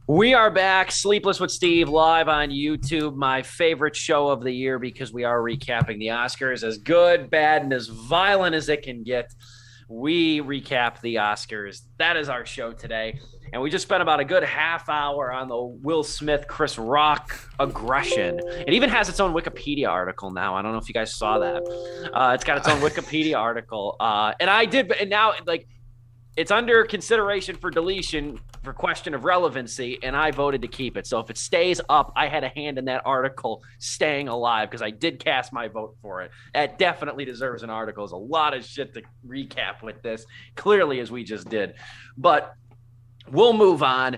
We are back, Sleepless with Steve, live on YouTube, my favorite show of the year because we are recapping the Oscars. As good, bad, and as violent as it can get, we recap the Oscars. That is our show today. And we just spent about a good half hour on the Will Smith, Chris Rock aggression. It even has its own Wikipedia article now. I don't know if you guys saw that. It's got its own Wikipedia article. And I did, and now, like, it's under consideration for deletion for question of relevancy, and I voted to keep it. So if it stays up, I had a hand in that article staying alive because I did cast my vote for it. That definitely deserves an article. There's a lot of shit to recap with this, clearly, as we just did. But we'll move on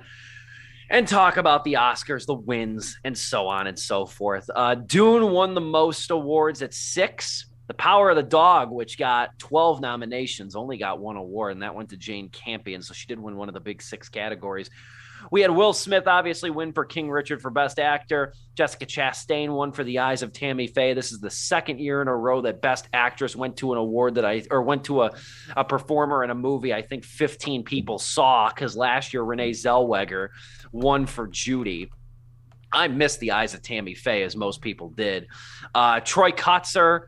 and talk about the Oscars, the wins, and so on and so forth. Dune won the most awards at 6. The Power of the Dog, which got 12 nominations, only got 1 award, and that went to Jane Campion, so she did win one of the big 6 categories. We had Will Smith obviously win for King Richard for Best Actor. Jessica Chastain won for The Eyes of Tammy Faye. This is the second year in a row that Best Actress went to an award went to a performer in a movie I think 15 people saw, because last year Renee Zellweger won for Judy. I missed The Eyes of Tammy Faye, as most people did. Troy Kotsur,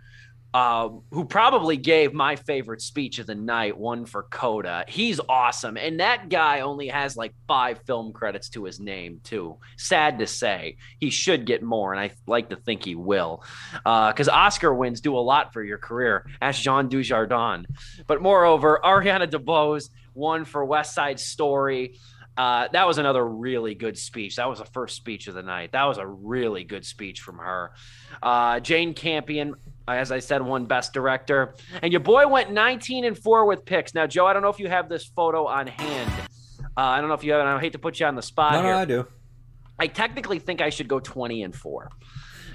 who probably gave my favorite speech of the night, won for Coda. He's awesome. And that guy only has like 5 film credits to his name, too. Sad to say. He should get more, and I like to think he will. Because Oscar wins do a lot for your career. Ask Jean Dujardin. But moreover, Ariana DeBose won for West Side Story. That was another really good speech. That was the first speech of the night. That was a really good speech from her. Jane Campion, as I said, won Best Director. And your boy went 19-4 with picks. Now, Joe, I don't know if you have this photo on hand. I don't know if you have it. I hate to put you on the spot here. No, I do. I technically think I should go 20-4.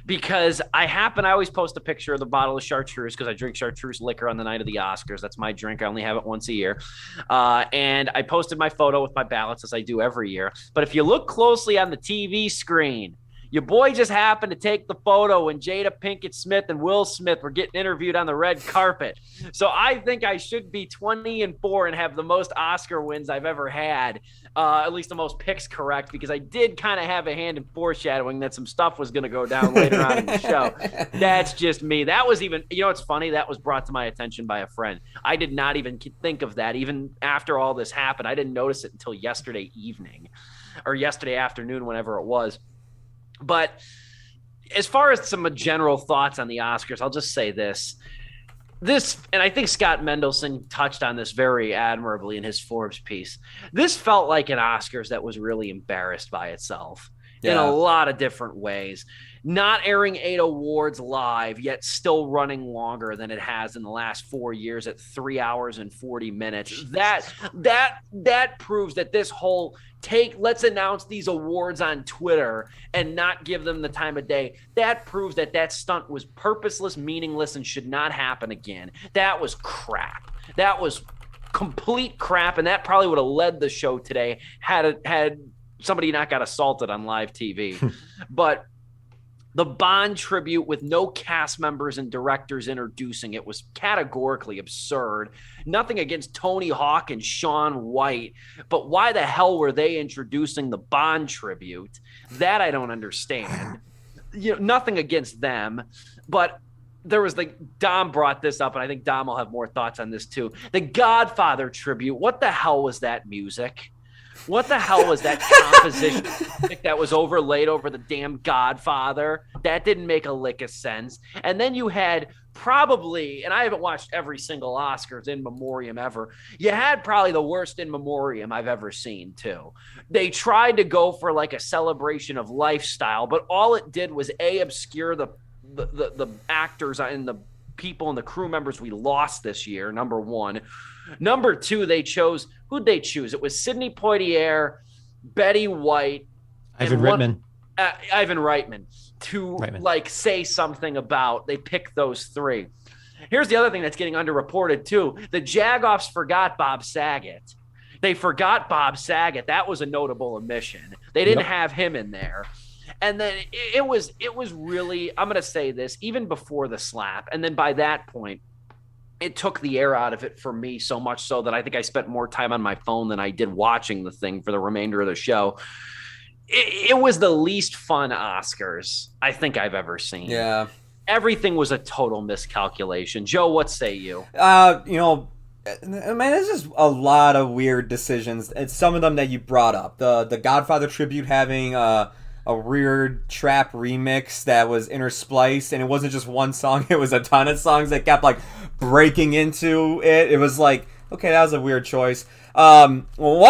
Because I always post a picture of the bottle of chartreuse, because I drink chartreuse liquor on the night of the Oscars. That's my drink. I only have it once a year. And I posted my photo with my ballots, as I do every year. But if you look closely on the TV screen, your boy just happened to take the photo when Jada Pinkett Smith and Will Smith were getting interviewed on the red carpet. So I think I should be 20-4 and have the most Oscar wins I've ever had, at least the most picks correct, because I did kind of have a hand in foreshadowing that some stuff was going to go down later on in the show. That's just me. That was even, it's funny, that was brought to my attention by a friend. I did not even think of that. Even after all this happened, I didn't notice it until yesterday evening or yesterday afternoon, whenever it was. But as far as some general thoughts on the Oscars, I'll just say this, and I think Scott Mendelson touched on this very admirably in his Forbes piece. This felt like an Oscars that was really embarrassed by itself in a lot of different ways. Not airing 8 awards live, yet still running longer than it has in the last 4 years at 3 hours and 40 minutes. That proves that this whole let's announce these awards on Twitter and not give them the time of day. That proves that stunt was purposeless, meaningless, and should not happen again. That was crap. That was complete crap, and that probably would have led the show today had somebody not got assaulted on live TV. But the Bond tribute with no cast members and directors introducing it was categorically absurd. Nothing against Tony Hawk and Shaun White, but why the hell were they introducing the Bond tribute? That I don't understand. Nothing against them, but there was Dom brought this up, and I think Dom will have more thoughts on this too. The Godfather tribute. What the hell was that music? What the hell was that composition that was overlaid over the damn Godfather? That didn't make a lick of sense. And then you had probably, and I haven't watched every single Oscars in memoriam ever, you had probably the worst in memoriam I've ever seen too. They tried to go for like a celebration of lifestyle, but all it did was obscure the actors and the people and the crew members we lost this year, number one. Number two, who'd they choose? It was Sidney Poitier, Betty White, Ivan Reitman to say something about. They picked those 3. Here's the other thing that's getting underreported too. The Jagoffs forgot Bob Saget. They forgot Bob Saget. That was a notable omission. They didn't have him in there. And then it was really, I'm going to say this, even before the slap. And then by that point, it took the air out of it for me, so much so that I think I spent more time on my phone than I did watching the thing for the remainder of the show. It was the least fun Oscars I think I've ever seen. Yeah. Everything was a total miscalculation. Joe, what say you? Man, there's just a lot of weird decisions. It's some of them that you brought up. The Godfather tribute having a weird trap remix that was interspliced, and it wasn't just one song, it was a ton of songs that kept breaking into it. It was okay, that was a weird choice. One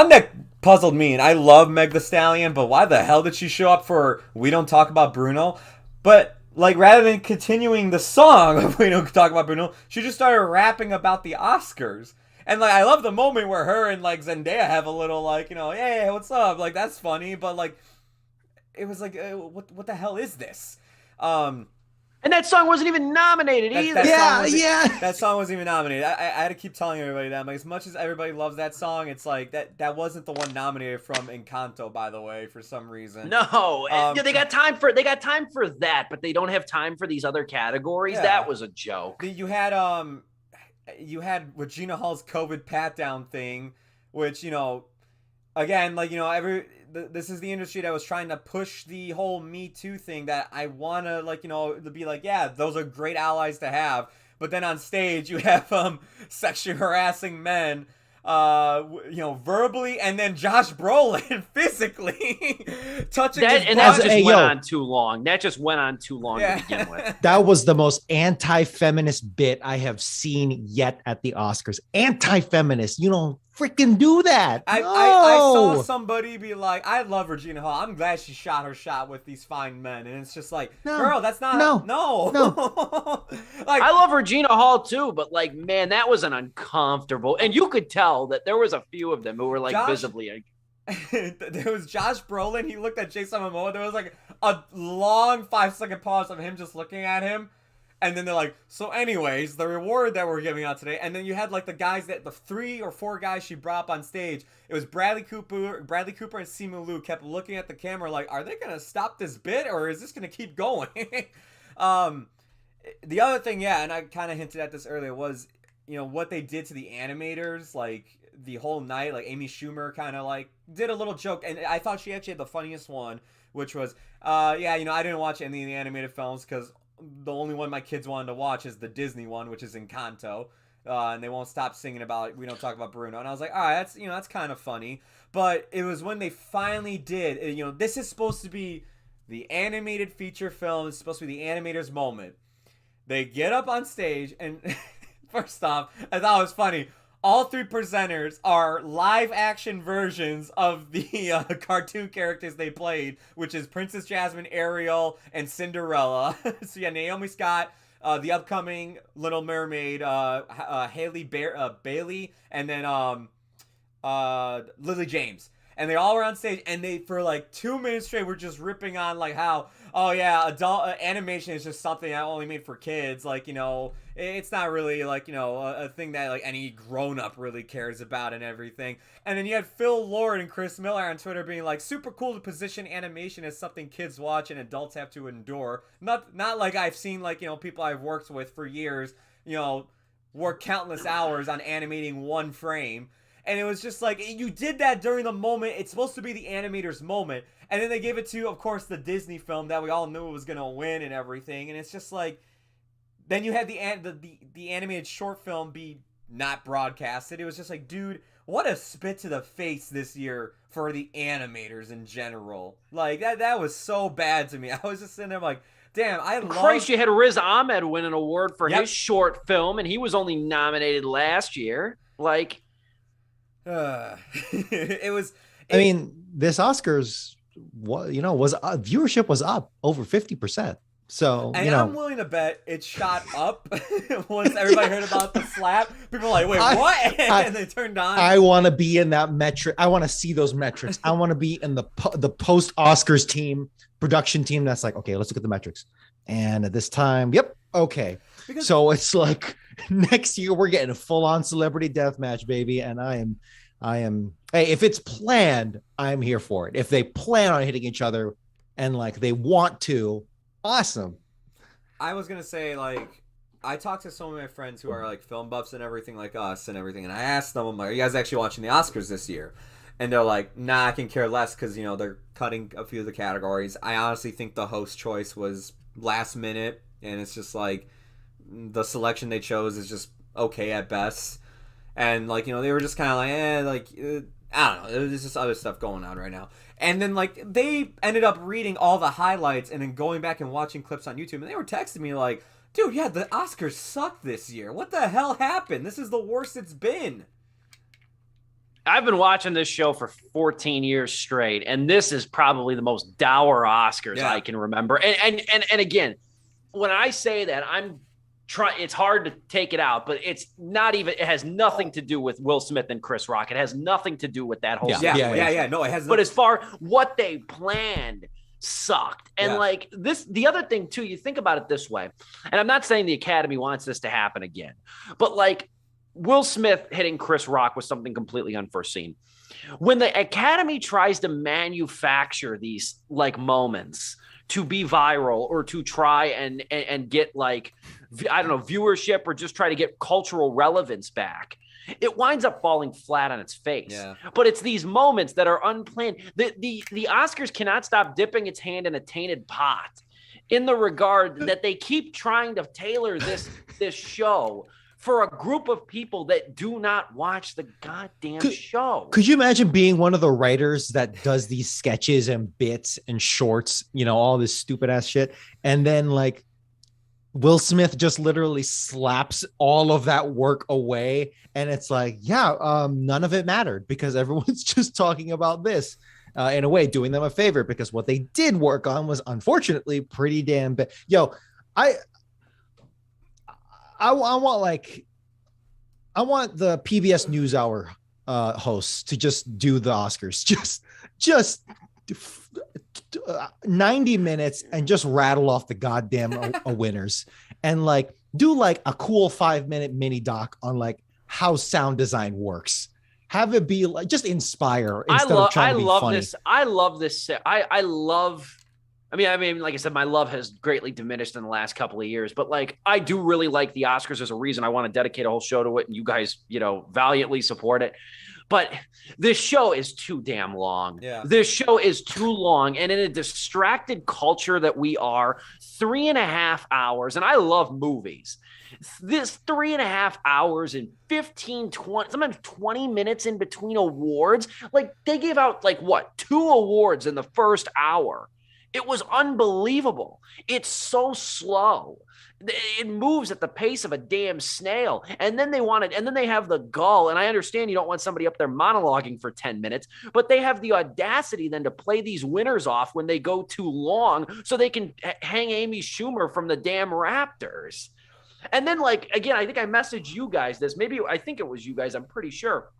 that puzzled me, and I love Meg Thee Stallion, but why the hell did she show up for We Don't Talk About Bruno? But rather than continuing the song of We Don't Talk About Bruno, she just started rapping about the Oscars. And I love the moment where her and Zendaya have a little hey, what's up? That's funny, but it was what the hell is this? And that song wasn't even nominated either. That song wasn't even nominated. I had to keep telling everybody that. Like, as much as everybody loves that song, it's like that wasn't the one nominated from Encanto, by the way, for some reason. No, they got time for that, but they don't have time for these other categories. Yeah. That was a joke. You had Regina Hall's COVID pat down thing, which, again, like, this is the industry that was trying to push the whole Me Too thing that I want to, like, to be like, yeah, those are great allies to have. But then on stage, you have sexually harassing men, verbally, and then Josh Brolin physically touching his and that just went on too long. That just went on too long to begin with. That was the most anti-feminist bit I have seen yet at the Oscars. Anti-feminist, you don't freaking do that. I saw somebody be like, I love Regina Hall. I'm glad she shot her shot with these fine men. And it's just like, girl, that's not no. Like, I love Regina Hall too, but like, man, that was an uncomfortable, and you could tell that there was a few of them who were like visibly there was Josh Brolin. He looked at Jason Momoa. There was like a long 5-second pause of him just looking at him. And then they're like, so anyways, the reward that we're giving out today. And then you had like the 3 or 4 guys she brought up on stage. It was Bradley Cooper and Simu Liu kept looking at the camera like, are they going to stop this bit or is this going to keep going? The other thing, and I kind of hinted at this earlier, was, what they did to the animators, like the whole night. Like Amy Schumer kind of like did a little joke. And I thought she actually had the funniest one, which was, I didn't watch any of the animated films because the only one my kids wanted to watch is the Disney one, which is Encanto. And they won't stop singing about We Don't Talk About Bruno. And I was like, all right, that's kind of funny. But it was when they finally did, this is supposed to be the animated feature film. It's supposed to be the animator's moment. They get up on stage and first off, I thought it was funny. All 3 presenters are live action versions of the cartoon characters they played, which is Princess Jasmine, Ariel, and Cinderella. So yeah, Naomi Scott, the upcoming Little Mermaid, Haley Bailey, and then Lily James. And they all were on stage, and they, for like 2 minutes straight, were just ripping on like how, adult animation is just something I only made for kids. Like, it's not really like, a thing that like any grown-up really cares about and everything. And then you had Phil Lord and Chris Miller on Twitter being like, super cool to position animation as something kids watch and adults have to endure. Not like I've seen like, people I've worked with for years, work countless hours on animating one frame. And it was just like, you did that during the moment. It's supposed to be the animator's moment. And then they gave it to, of course, the Disney film that we all knew was going to win and everything. And it's just like, then you had the animated short film be not broadcasted. It was just like, dude, what a spit to the face this year for the animators in general. Like, that was so bad to me. I was just sitting there like, damn, Christ, you had Riz Ahmed win an award for his short film, and he was only nominated last year. Like... I mean, this Oscars, viewership was up over 50%. So, I'm willing to bet it shot up once everybody heard about the slap. People were like, wait, what? And they turned on. I want to be in that metric. I want to see those metrics. I want to be in the post Oscars production team. That's like, okay, let's look at the metrics. And at this time, okay. So it's like next year we're getting a full on celebrity death match, baby. And I am, hey, if it's planned, I'm here for it. If they plan on hitting each other and like they want to, awesome. I was going to say, like, I talked to some of my friends who are like film buffs and everything like us and everything. And I asked them, I'm like, are you guys actually watching the Oscars this year? And they're like, nah, I can care less because, they're cutting a few of the categories. I honestly think the host choice was last minute. And it's just like the selection they chose is just okay at best. And, like, they were just kind of like, I don't know. There's just other stuff going on right now. And then, like, they ended up reading all the highlights and then going back and watching clips on YouTube. And they were texting me like, dude, yeah, the Oscars sucked this year. What the hell happened? This is the worst it's been. I've been watching this show for 14 years straight. And this is probably the most dour Oscars I can remember. And again, when I say that, it's hard to take it out, but it's not even, it has nothing to do with Will Smith and Chris Rock. It has nothing to do with that whole situation. No, it has But as far what they planned sucked. And Yeah. like this, the other thing too, you think about it this way, and I'm not saying the Academy wants this to happen again, but like Will Smith hitting Chris Rock was something completely unforeseen. When the Academy tries to manufacture these like moments to be viral or to try and get like, I don't know, viewership or just try to get cultural relevance back, it winds up falling flat on its face. Yeah. But it's these moments that are unplanned. The Oscars cannot stop dipping its hand in a tainted pot in the regard that they keep trying to tailor this show for a group of people that do not watch the goddamn show. Could you imagine being one of the writers that does these sketches and bits and shorts, you know, all this stupid ass shit, and then like Will Smith just literally slaps all of that work away, and it's like, yeah, none of it mattered because everyone's just talking about this. In a way, doing them a favor because what they did work on was unfortunately pretty damn bad. Yo, I want the PBS NewsHour hosts to just do the Oscars, just 90 minutes and just rattle off the goddamn winners, and like do like a cool 5-minute mini doc on like how sound design works. Have it be like just inspire instead of trying to be funny. I love this. I mean, like I said, my love has greatly diminished in the last couple of years, but like, I do really like the Oscars. There's a reason I want to dedicate a whole show to it. And you guys, you know, valiantly support it, but this show is too damn long. Yeah. This show is too long. And in a distracted culture that we are, 3.5 hours, and I love movies. This 3.5 hours and 15, 20, sometimes 20 minutes in between awards. Like they gave out like what, 2 awards in the first hour. It was unbelievable. It's so slow. It moves at the pace of a damn snail. And then they have the gall. And I understand you don't want somebody up there monologuing for 10 minutes, but they have the audacity then to play these winners off when they go too long so they can hang Amy Schumer from the damn Raptors. And then like, again, I think I messaged you guys this. I think it was you guys. I'm pretty sure.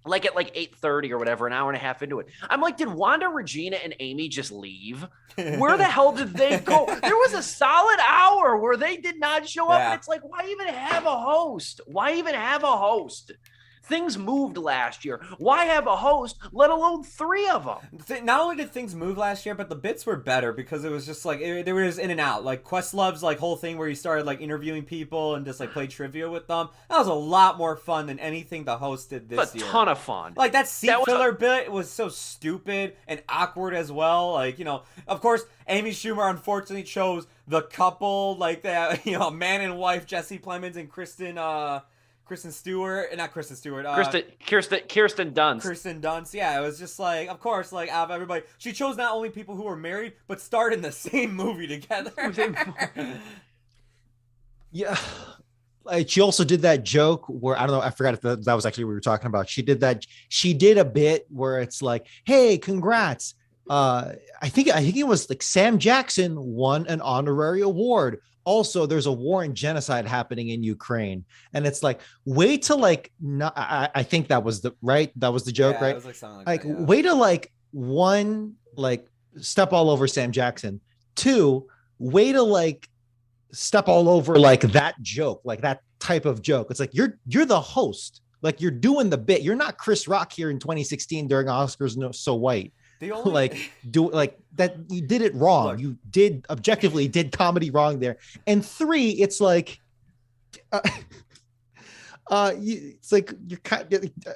Like at like 8:30 or whatever, an hour and a half into it. I'm like, did Wanda, Regina, and Amy just leave? Where the hell did they go? There was a solid hour where they did not show up. Yeah. And it's like, why even have a host? Why even have a host? Things moved last year. Why have a host, let alone 3 of them? Not only did things move last year, but the bits were better because it was just like they were just in and out. Like Questlove's like whole thing where he started like interviewing people and just like play trivia with them. That was a lot more fun than anything the host did this year. A ton of fun. Like that seat filler bit was so stupid and awkward as well. Like, you know, of course, Amy Schumer unfortunately chose the couple like that, you know, man and wife, Jesse Plemons and Kirsten Dunst. Kirsten Dunst. Yeah, it was just like, of course, like out of everybody, she chose not only people who were married but starred in the same movie together. Yeah. She also did that joke where, I don't know, I forgot if that was actually what we were talking about. She did a bit where it's like, hey, congrats. I think it was like Sam Jackson won an honorary award. Also, there's a war and genocide happening in Ukraine. And it's like, wait till like, I think that was the joke, right? It was like something like that, yeah. Way to like, 1, like step all over Sam Jackson. 2, way to like step all over like that joke, like that type of joke. It's like, you're the host. Like you're doing the bit. You're not Chris Rock here in 2016 during Oscars So White. Like that you did it wrong. Look, you did objectively did comedy wrong there. And 3, it's like it's like you're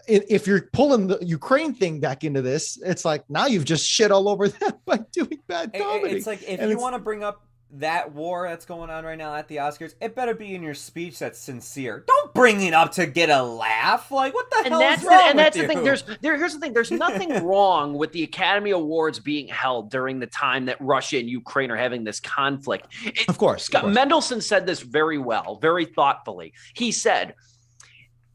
if you're pulling the Ukraine thing back into this, it's like now you've just shit all over them by doing bad comedy. It's like if you want to bring up that war that's going on right now at the Oscars, it better be in your speech that's sincere. Don't bring it up to get a laugh. Like, what the hell is wrong with you? The thing. Here's the thing. There's nothing wrong with the Academy Awards being held during the time that Russia and Ukraine are having this conflict. Of course. Scott Mendelsohn said this very well, very thoughtfully. He said,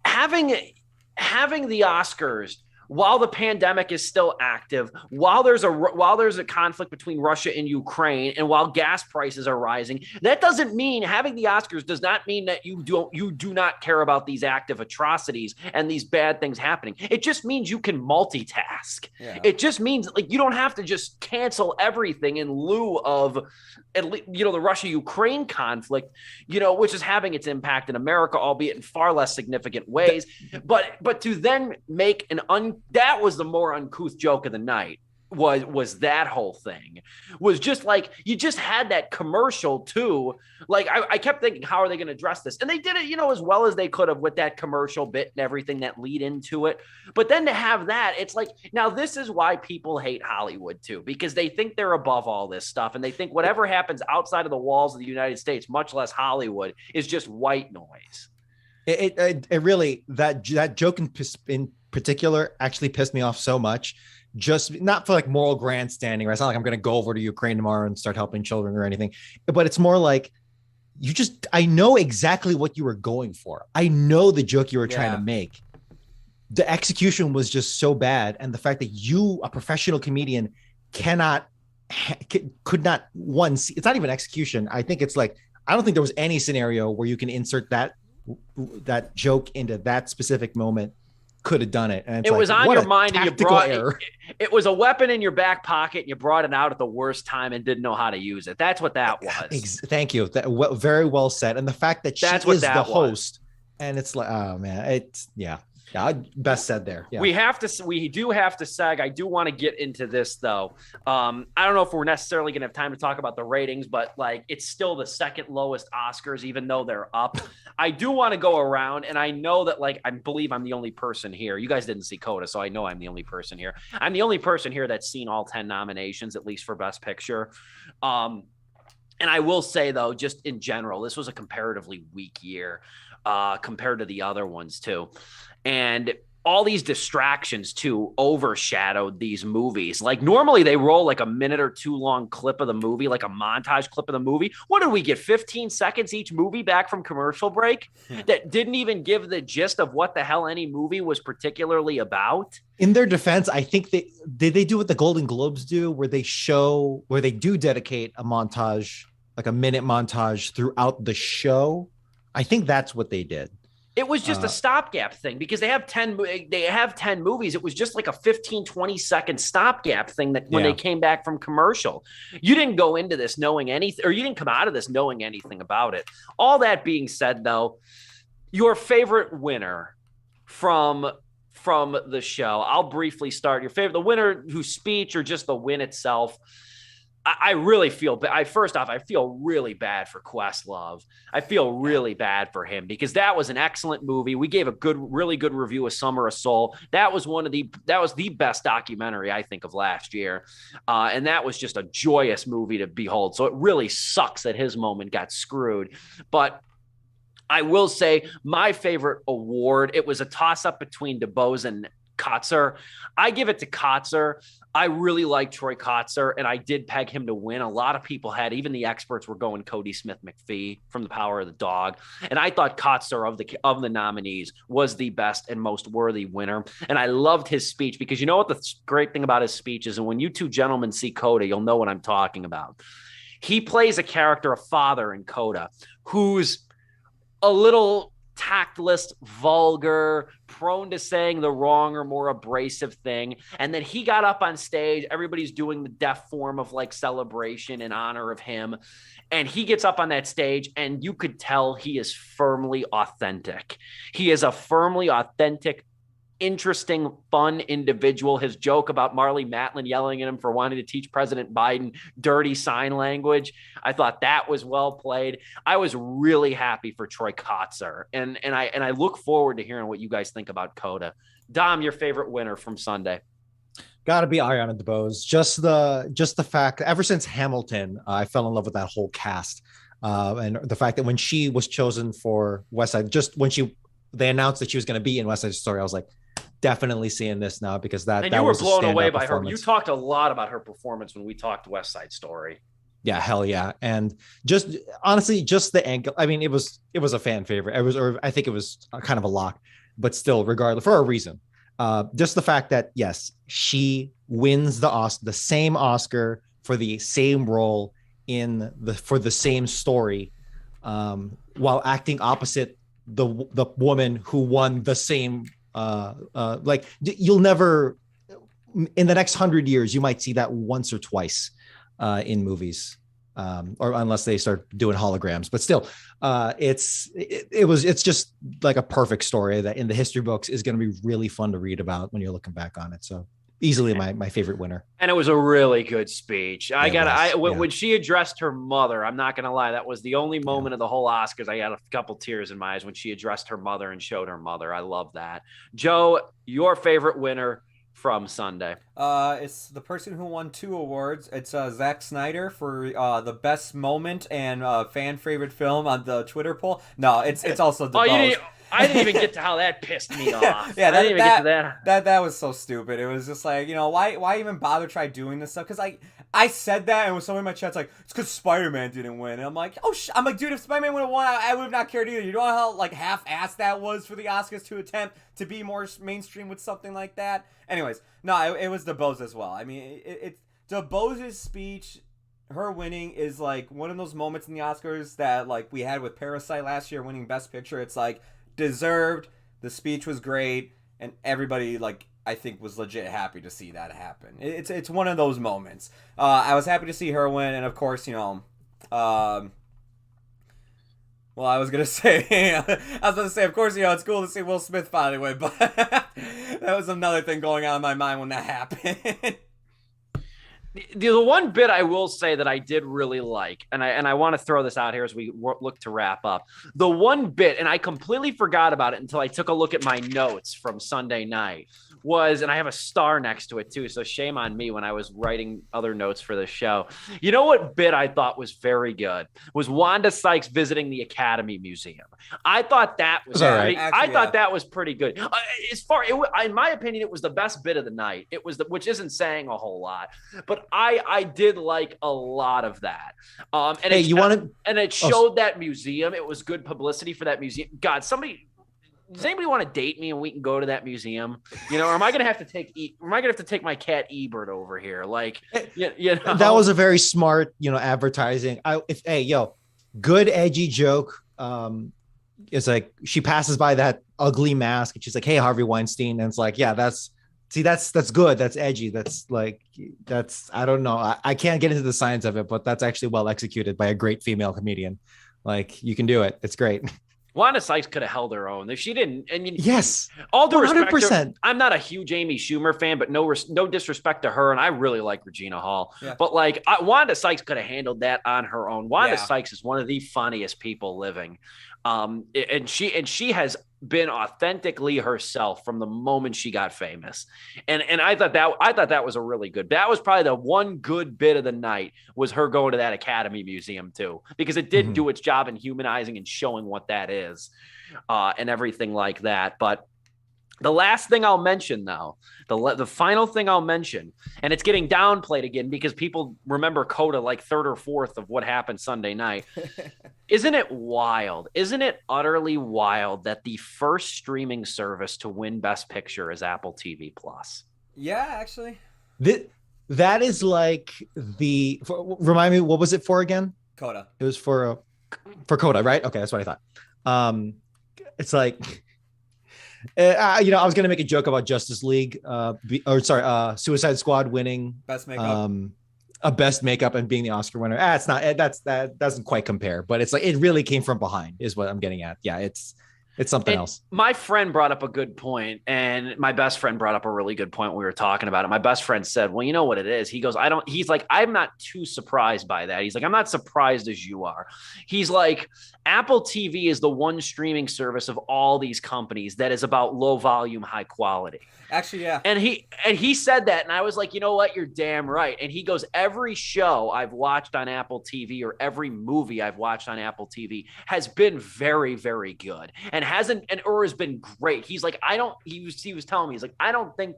having the Oscars while the pandemic is still active, while there's a conflict between Russia and Ukraine, and while gas prices are rising, that doesn't mean having the Oscars does not mean that you do not care about these active atrocities and these bad things happening. It just means you can multitask. Yeah. It just means like you don't have to just cancel everything in lieu of the Russia-Ukraine conflict, which is having its impact in America, albeit in far less significant ways. But to then make that was the more uncouth joke of the night. Was that whole thing was just like you just had that commercial too. Like I kept thinking, how are they going to address this? And they did it, as well as they could have with that commercial bit and everything that lead into it. But then to have that, it's like, now this is why people hate Hollywood too, because they think they're above all this stuff. And they think whatever happens outside of the walls of the United States, much less Hollywood, is just white noise. It really, that joke in particular actually pissed me off so much. Just not for like moral grandstanding, right? It's not like I'm going to go over to Ukraine tomorrow and start helping children or anything, but it's more like I know exactly what you were going for. I know the joke you were trying to make. The execution was just so bad. And the fact that you, a professional comedian, could not it's not even execution. I think it's like, I don't think there was any scenario where you can insert that joke into that specific moment. Could have done it. And it was on your mind and you brought it was a weapon in your back pocket and you brought it out at the worst time and didn't know how to use it. That's what that was. Thank you. Very well said. And the fact that she is the host and it's like, oh man, it's best said there. Yeah. We do have to seg. I do want to get into this though. I don't know if we're necessarily going to have time to talk about the ratings, but like it's still the second lowest Oscars, even though they're up. I do want to go around, and I know that I believe I'm the only person here. You guys didn't see Coda, so I know I'm the only person here. I'm the only person here that's seen all 10 nominations, at least for Best Picture. And I will say though, just in general, this was a comparatively weak year compared to the other ones too. And all these distractions too overshadowed these movies. Like normally they roll like a minute or two long clip of the movie, like a montage clip of the movie. What did we get? 15 seconds each movie back from commercial break that didn't even give the gist of what the hell any movie was particularly about. In their defense, I think they do what the Golden Globes do, where they do dedicate a montage, like a minute montage throughout the show. I think that's what they did. It was just a stopgap thing because they have 10 movies. It was just like a 15, 20 second stopgap thing that when they came back from commercial, you didn't go into this knowing anything, or you didn't come out of this knowing anything about it. All that being said though, your favorite winner from the show, I'll briefly start. The winner whose speech or just the win itself. I really feel first off, I feel really bad for Questlove. I feel really bad for him because that was an excellent movie. We gave a really good review of Summer of Soul. That was the best documentary I think of last year. And that was just a joyous movie to behold. So it really sucks that his moment got screwed. But I will say my favorite award, it was a toss up between DeBose and Kotzer. I give it to Kotzer. I really like Troy Kotzer, and I did peg him to win. A lot of people had, even the experts were going Cody Smith-McPhee from The Power of the Dog. And I thought Kotzer of the nominees was the best and most worthy winner. And I loved his speech because you know what the great thing about his speech is? And when you two gentlemen see Coda, you'll know what I'm talking about. He plays a character, a father in Coda, who's a little tactless, vulgar, prone to saying the wrong or more abrasive thing. And then he got up on stage. Everybody's doing the deaf form of like celebration in honor of him. And he gets up on that stage and you could tell he is firmly authentic. He is a firmly authentic, interesting, fun individual. His joke about Marlee Matlin yelling at him for wanting to teach President Biden dirty sign language, I thought that was well played. I was really happy for Troy Kotzer, and I look forward to hearing what you guys think about Coda. Dom, your favorite winner from Sunday? Got to be Ariana DeBose. Just the fact, ever since Hamilton, I fell in love with that whole cast, and the fact that when she was chosen for West Side, just when they announced that she was going to be in West Side Story, I was like, definitely seeing this now because that you were was blown away by her. You talked a lot about her performance when we talked West Side Story. Yeah, hell yeah. And just honestly, just the angle. I mean, it was a fan favorite. I think it was kind of a lock, but still, regardless, for a reason. Just the fact that yes, she wins the same Oscar for the same role for the same story, while acting opposite the woman who won the same. Like you'll never in the next 100 years you might see that once or twice in movies, or unless they start doing holograms. But still, it's just like a perfect story that in the history books is going to be really fun to read about when you're looking back on it. So easily my favorite winner. And it was a really good speech. When she addressed her mother, I'm not going to lie, that was the only moment of the whole Oscars I had a couple tears in my eyes when she addressed her mother and showed her mother. I love that. Joe, your favorite winner from Sunday? It's the person who won 2 awards. It's Zack Snyder for the best moment and fan favorite film on the Twitter poll. No, it's also the. I didn't even get to how that pissed me off. Yeah, I didn't even get to that. That was so stupid. It was just like, why even bother try doing this stuff? Because I said that, and when someone in my chat's like, it's because Spider-Man didn't win. And I'm like, I'm like, dude, if Spider-Man would have won, I would have not cared either. You know how half-assed that was for the Oscars to attempt to be more mainstream with something like that? Anyways, no, it was DeBose as well. I mean, it's DeBose's speech. Her winning is like one of those moments in the Oscars that like we had with Parasite last year winning Best Picture. It's like deserved. The speech was great, and everybody I think was legit happy to see that happen. It's one of those moments. I was happy to see her win, and of course, well, I was gonna say, of course, it's cool to see Will Smith finally win, but that was another thing going on in my mind when that happened. The one bit I will say that I did really like, and I want to throw this out here as we look to wrap up. The one bit, and I completely forgot about it until I took a look at my notes from Sunday night, was, and I have a star next to it too, so shame on me when I was writing other notes for the show. You know what bit I thought was very good? Was Wanda Sykes visiting the Academy Museum. I thought that was right. thought that was pretty good. In my opinion, it was the best bit of the night. It was which isn't saying a whole lot, but I did like a lot of that. And it showed that museum. It was good publicity for that museum. God, does anybody want to date me and we can go to that musium? Or am I gonna have to take my cat Ebert over here? That was a very smart, advertising. Good edgy joke. It's like she passes by that ugly mask and she's like, "Hey, Harvey Weinstein," and it's like, yeah, that's good. That's edgy. I don't know. I can't get into the science of it, but that's actually well executed by a great female comedian. Like, you can do it. It's great. Wanda Sykes could have held her own if she didn't. Yes, all due respect, I'm not a huge Amy Schumer fan, but no disrespect to her, and I really like Regina Hall. Yeah. But Wanda Sykes could have handled that on her own. Wanda Sykes is one of the funniest people living, and she has been authentically herself from the moment she got famous. And I thought that was a really good. That was probably the one good bit of the night, was her going to that Academy Museum too, because it did do its job in humanizing and showing what that is, and everything like that. But the last thing I'll mention, though, the final thing I'll mention, and it's getting downplayed again because people remember Coda like third or fourth of what happened Sunday night. Isn't it wild? Isn't it utterly wild that the first streaming service to win Best Picture is Apple TV Plus? Yeah, actually. That is like remind me, what was it for again? Coda. It was for Coda, right? Okay, that's what I thought. It's like, I was going to make a joke about Justice League, Suicide Squad winning Best Makeup. A Best Makeup and being the Oscar winner. It's not. That doesn't quite compare, but it's like it really came from behind, is what I'm getting at. Yeah, it's something else. My friend brought up a good point, and my best friend brought up a really good point when we were talking about it. My best friend said, well, you know what it is? He goes, he's like, I'm not too surprised by that. He's like, I'm not surprised as you are. He's like, Apple TV is the one streaming service of all these companies that is about low volume, high quality. Actually, yeah. And he said that, and I was like, you know what? You're damn right. And he goes, every show I've watched on Apple TV or every movie I've watched on Apple TV has been very, very good and has been great. He's like, he was telling me, he's like, I don't think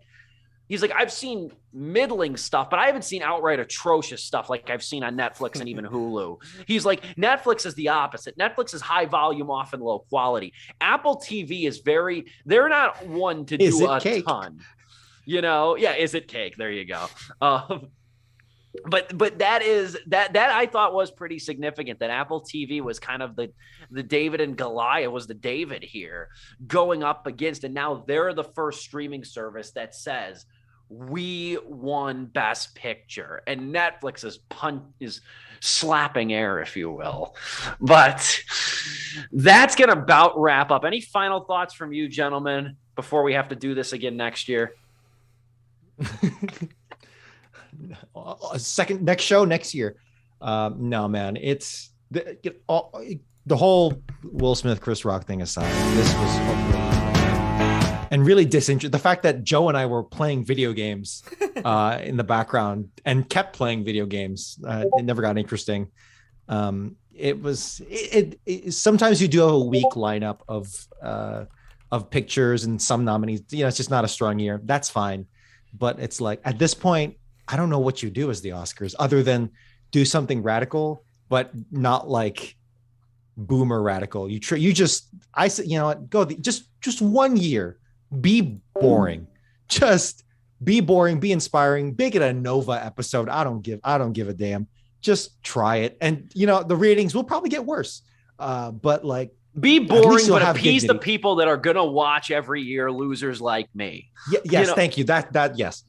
He's like, I've seen middling stuff, but I haven't seen outright atrocious stuff like I've seen on Netflix and even Hulu. He's like, Netflix is the opposite. Netflix is high volume, often low quality. Apple TV is they're not one to do a ton. You know, yeah, is it cake? There you go. But that I thought was pretty significant, that Apple TV was kind of the David and Goliath, was the David here going up against, and now they're the first streaming service that says we won Best Picture, and Netflix is slapping air, if you will. But that's gonna about wrap up. Any final thoughts from you, gentlemen, before we have to do this again next year? Next show next year. No, man, it's the whole Will Smith, Chris Rock thing aside, this was and really disinterested. The fact that Joe and I were playing video games in the background and kept playing video games, it never got interesting. It was sometimes you do have a weak lineup of pictures and some nominees. You know, it's just not a strong year. That's fine, but it's like at this point, I don't know what you do as the Oscars other than do something radical, but not like boomer radical. You just just 1 year, be boring, just be boring, be inspiring, make it a Nova episode. I don't give a damn. Just try it. And the ratings will probably get worse. But like, be boring, but appease the people that are going to watch every year, losers like me. Yes. Thank you. That, yes.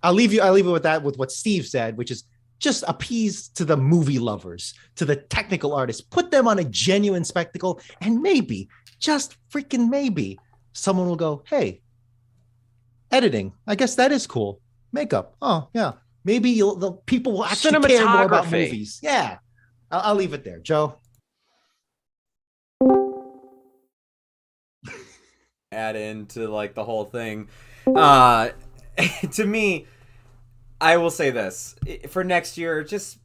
I'll leave you with that, with what Steve said, which is just appease to the movie lovers, to the technical artists, put them on a genuine spectacle. And maybe, just freaking maybe, someone will go, hey, editing, I guess that is cool. Makeup. Oh yeah. Maybe the people will actually care more about movies. Yeah. I'll leave it there. Joe. Add into like the whole thing. To me, I will say this for next year, just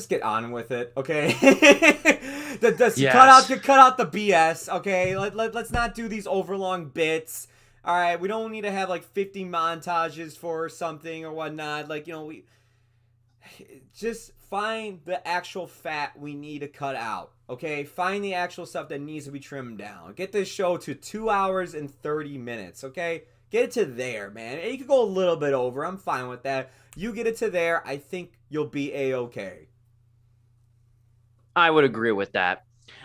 get on with it, okay? Yes. Cut out the BS, okay? Let's not do these overlong bits. All right, we don't need to have like 50 montages for something or whatnot. Like, we just find the actual fat we need to cut out, okay? Find the actual stuff that needs to be trimmed down. Get this show to 2 hours and 30 minutes, okay? Get it to there, man. You could go a little bit over. I'm fine with that. You get it to there, I think you'll be A-okay. I would agree with that.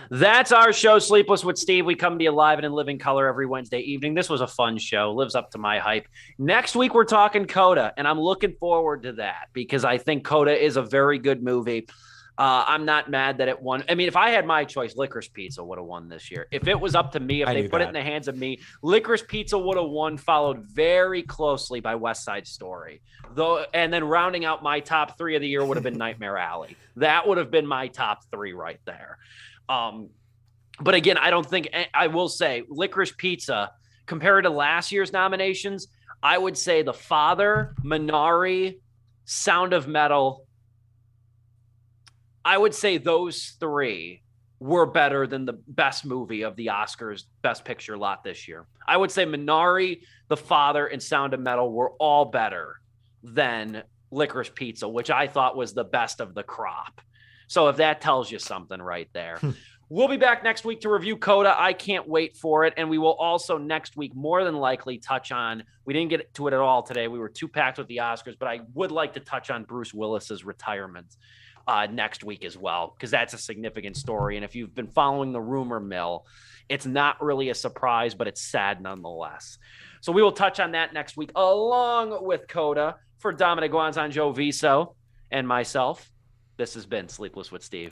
That's our show, Sleepless with Steve. We come to you live and in living color every Wednesday evening. This was a fun show. Lives up to my hype. Next week, we're talking Coda, and I'm looking forward to that because I think Coda is a very good movie. I'm not mad that it won. I mean, if I had my choice, Licorice Pizza would have won this year. If it was up to me, if they put it in the hands of me, Licorice Pizza would have won, followed very closely by West Side Story. And then rounding out my top three of the year would have been Nightmare Alley. That would have been my top three right there. But again, I will say Licorice Pizza, compared to last year's nominations, I would say The Father, Minari, Sound of Metal, I would say those three were better than the best movie of the Oscars Best Picture lot this year. I would say Minari, The Father, and Sound of Metal were all better than Licorice Pizza, which I thought was the best of the crop. So if that tells you something right there. We'll be back next week to review Coda. I can't wait for it. And we will also next week more than likely touch on, we didn't get to it at all today. We were too packed with the Oscars, but I would like to touch on Bruce Willis's retirement next week as well, because that's a significant story. And if you've been following the rumor mill, it's not really a surprise, but it's sad nonetheless. So we will touch on that next week, along with Coda. For Dominic Guanzon, Joe Viso, and myself, this has been Sleepless with Steve.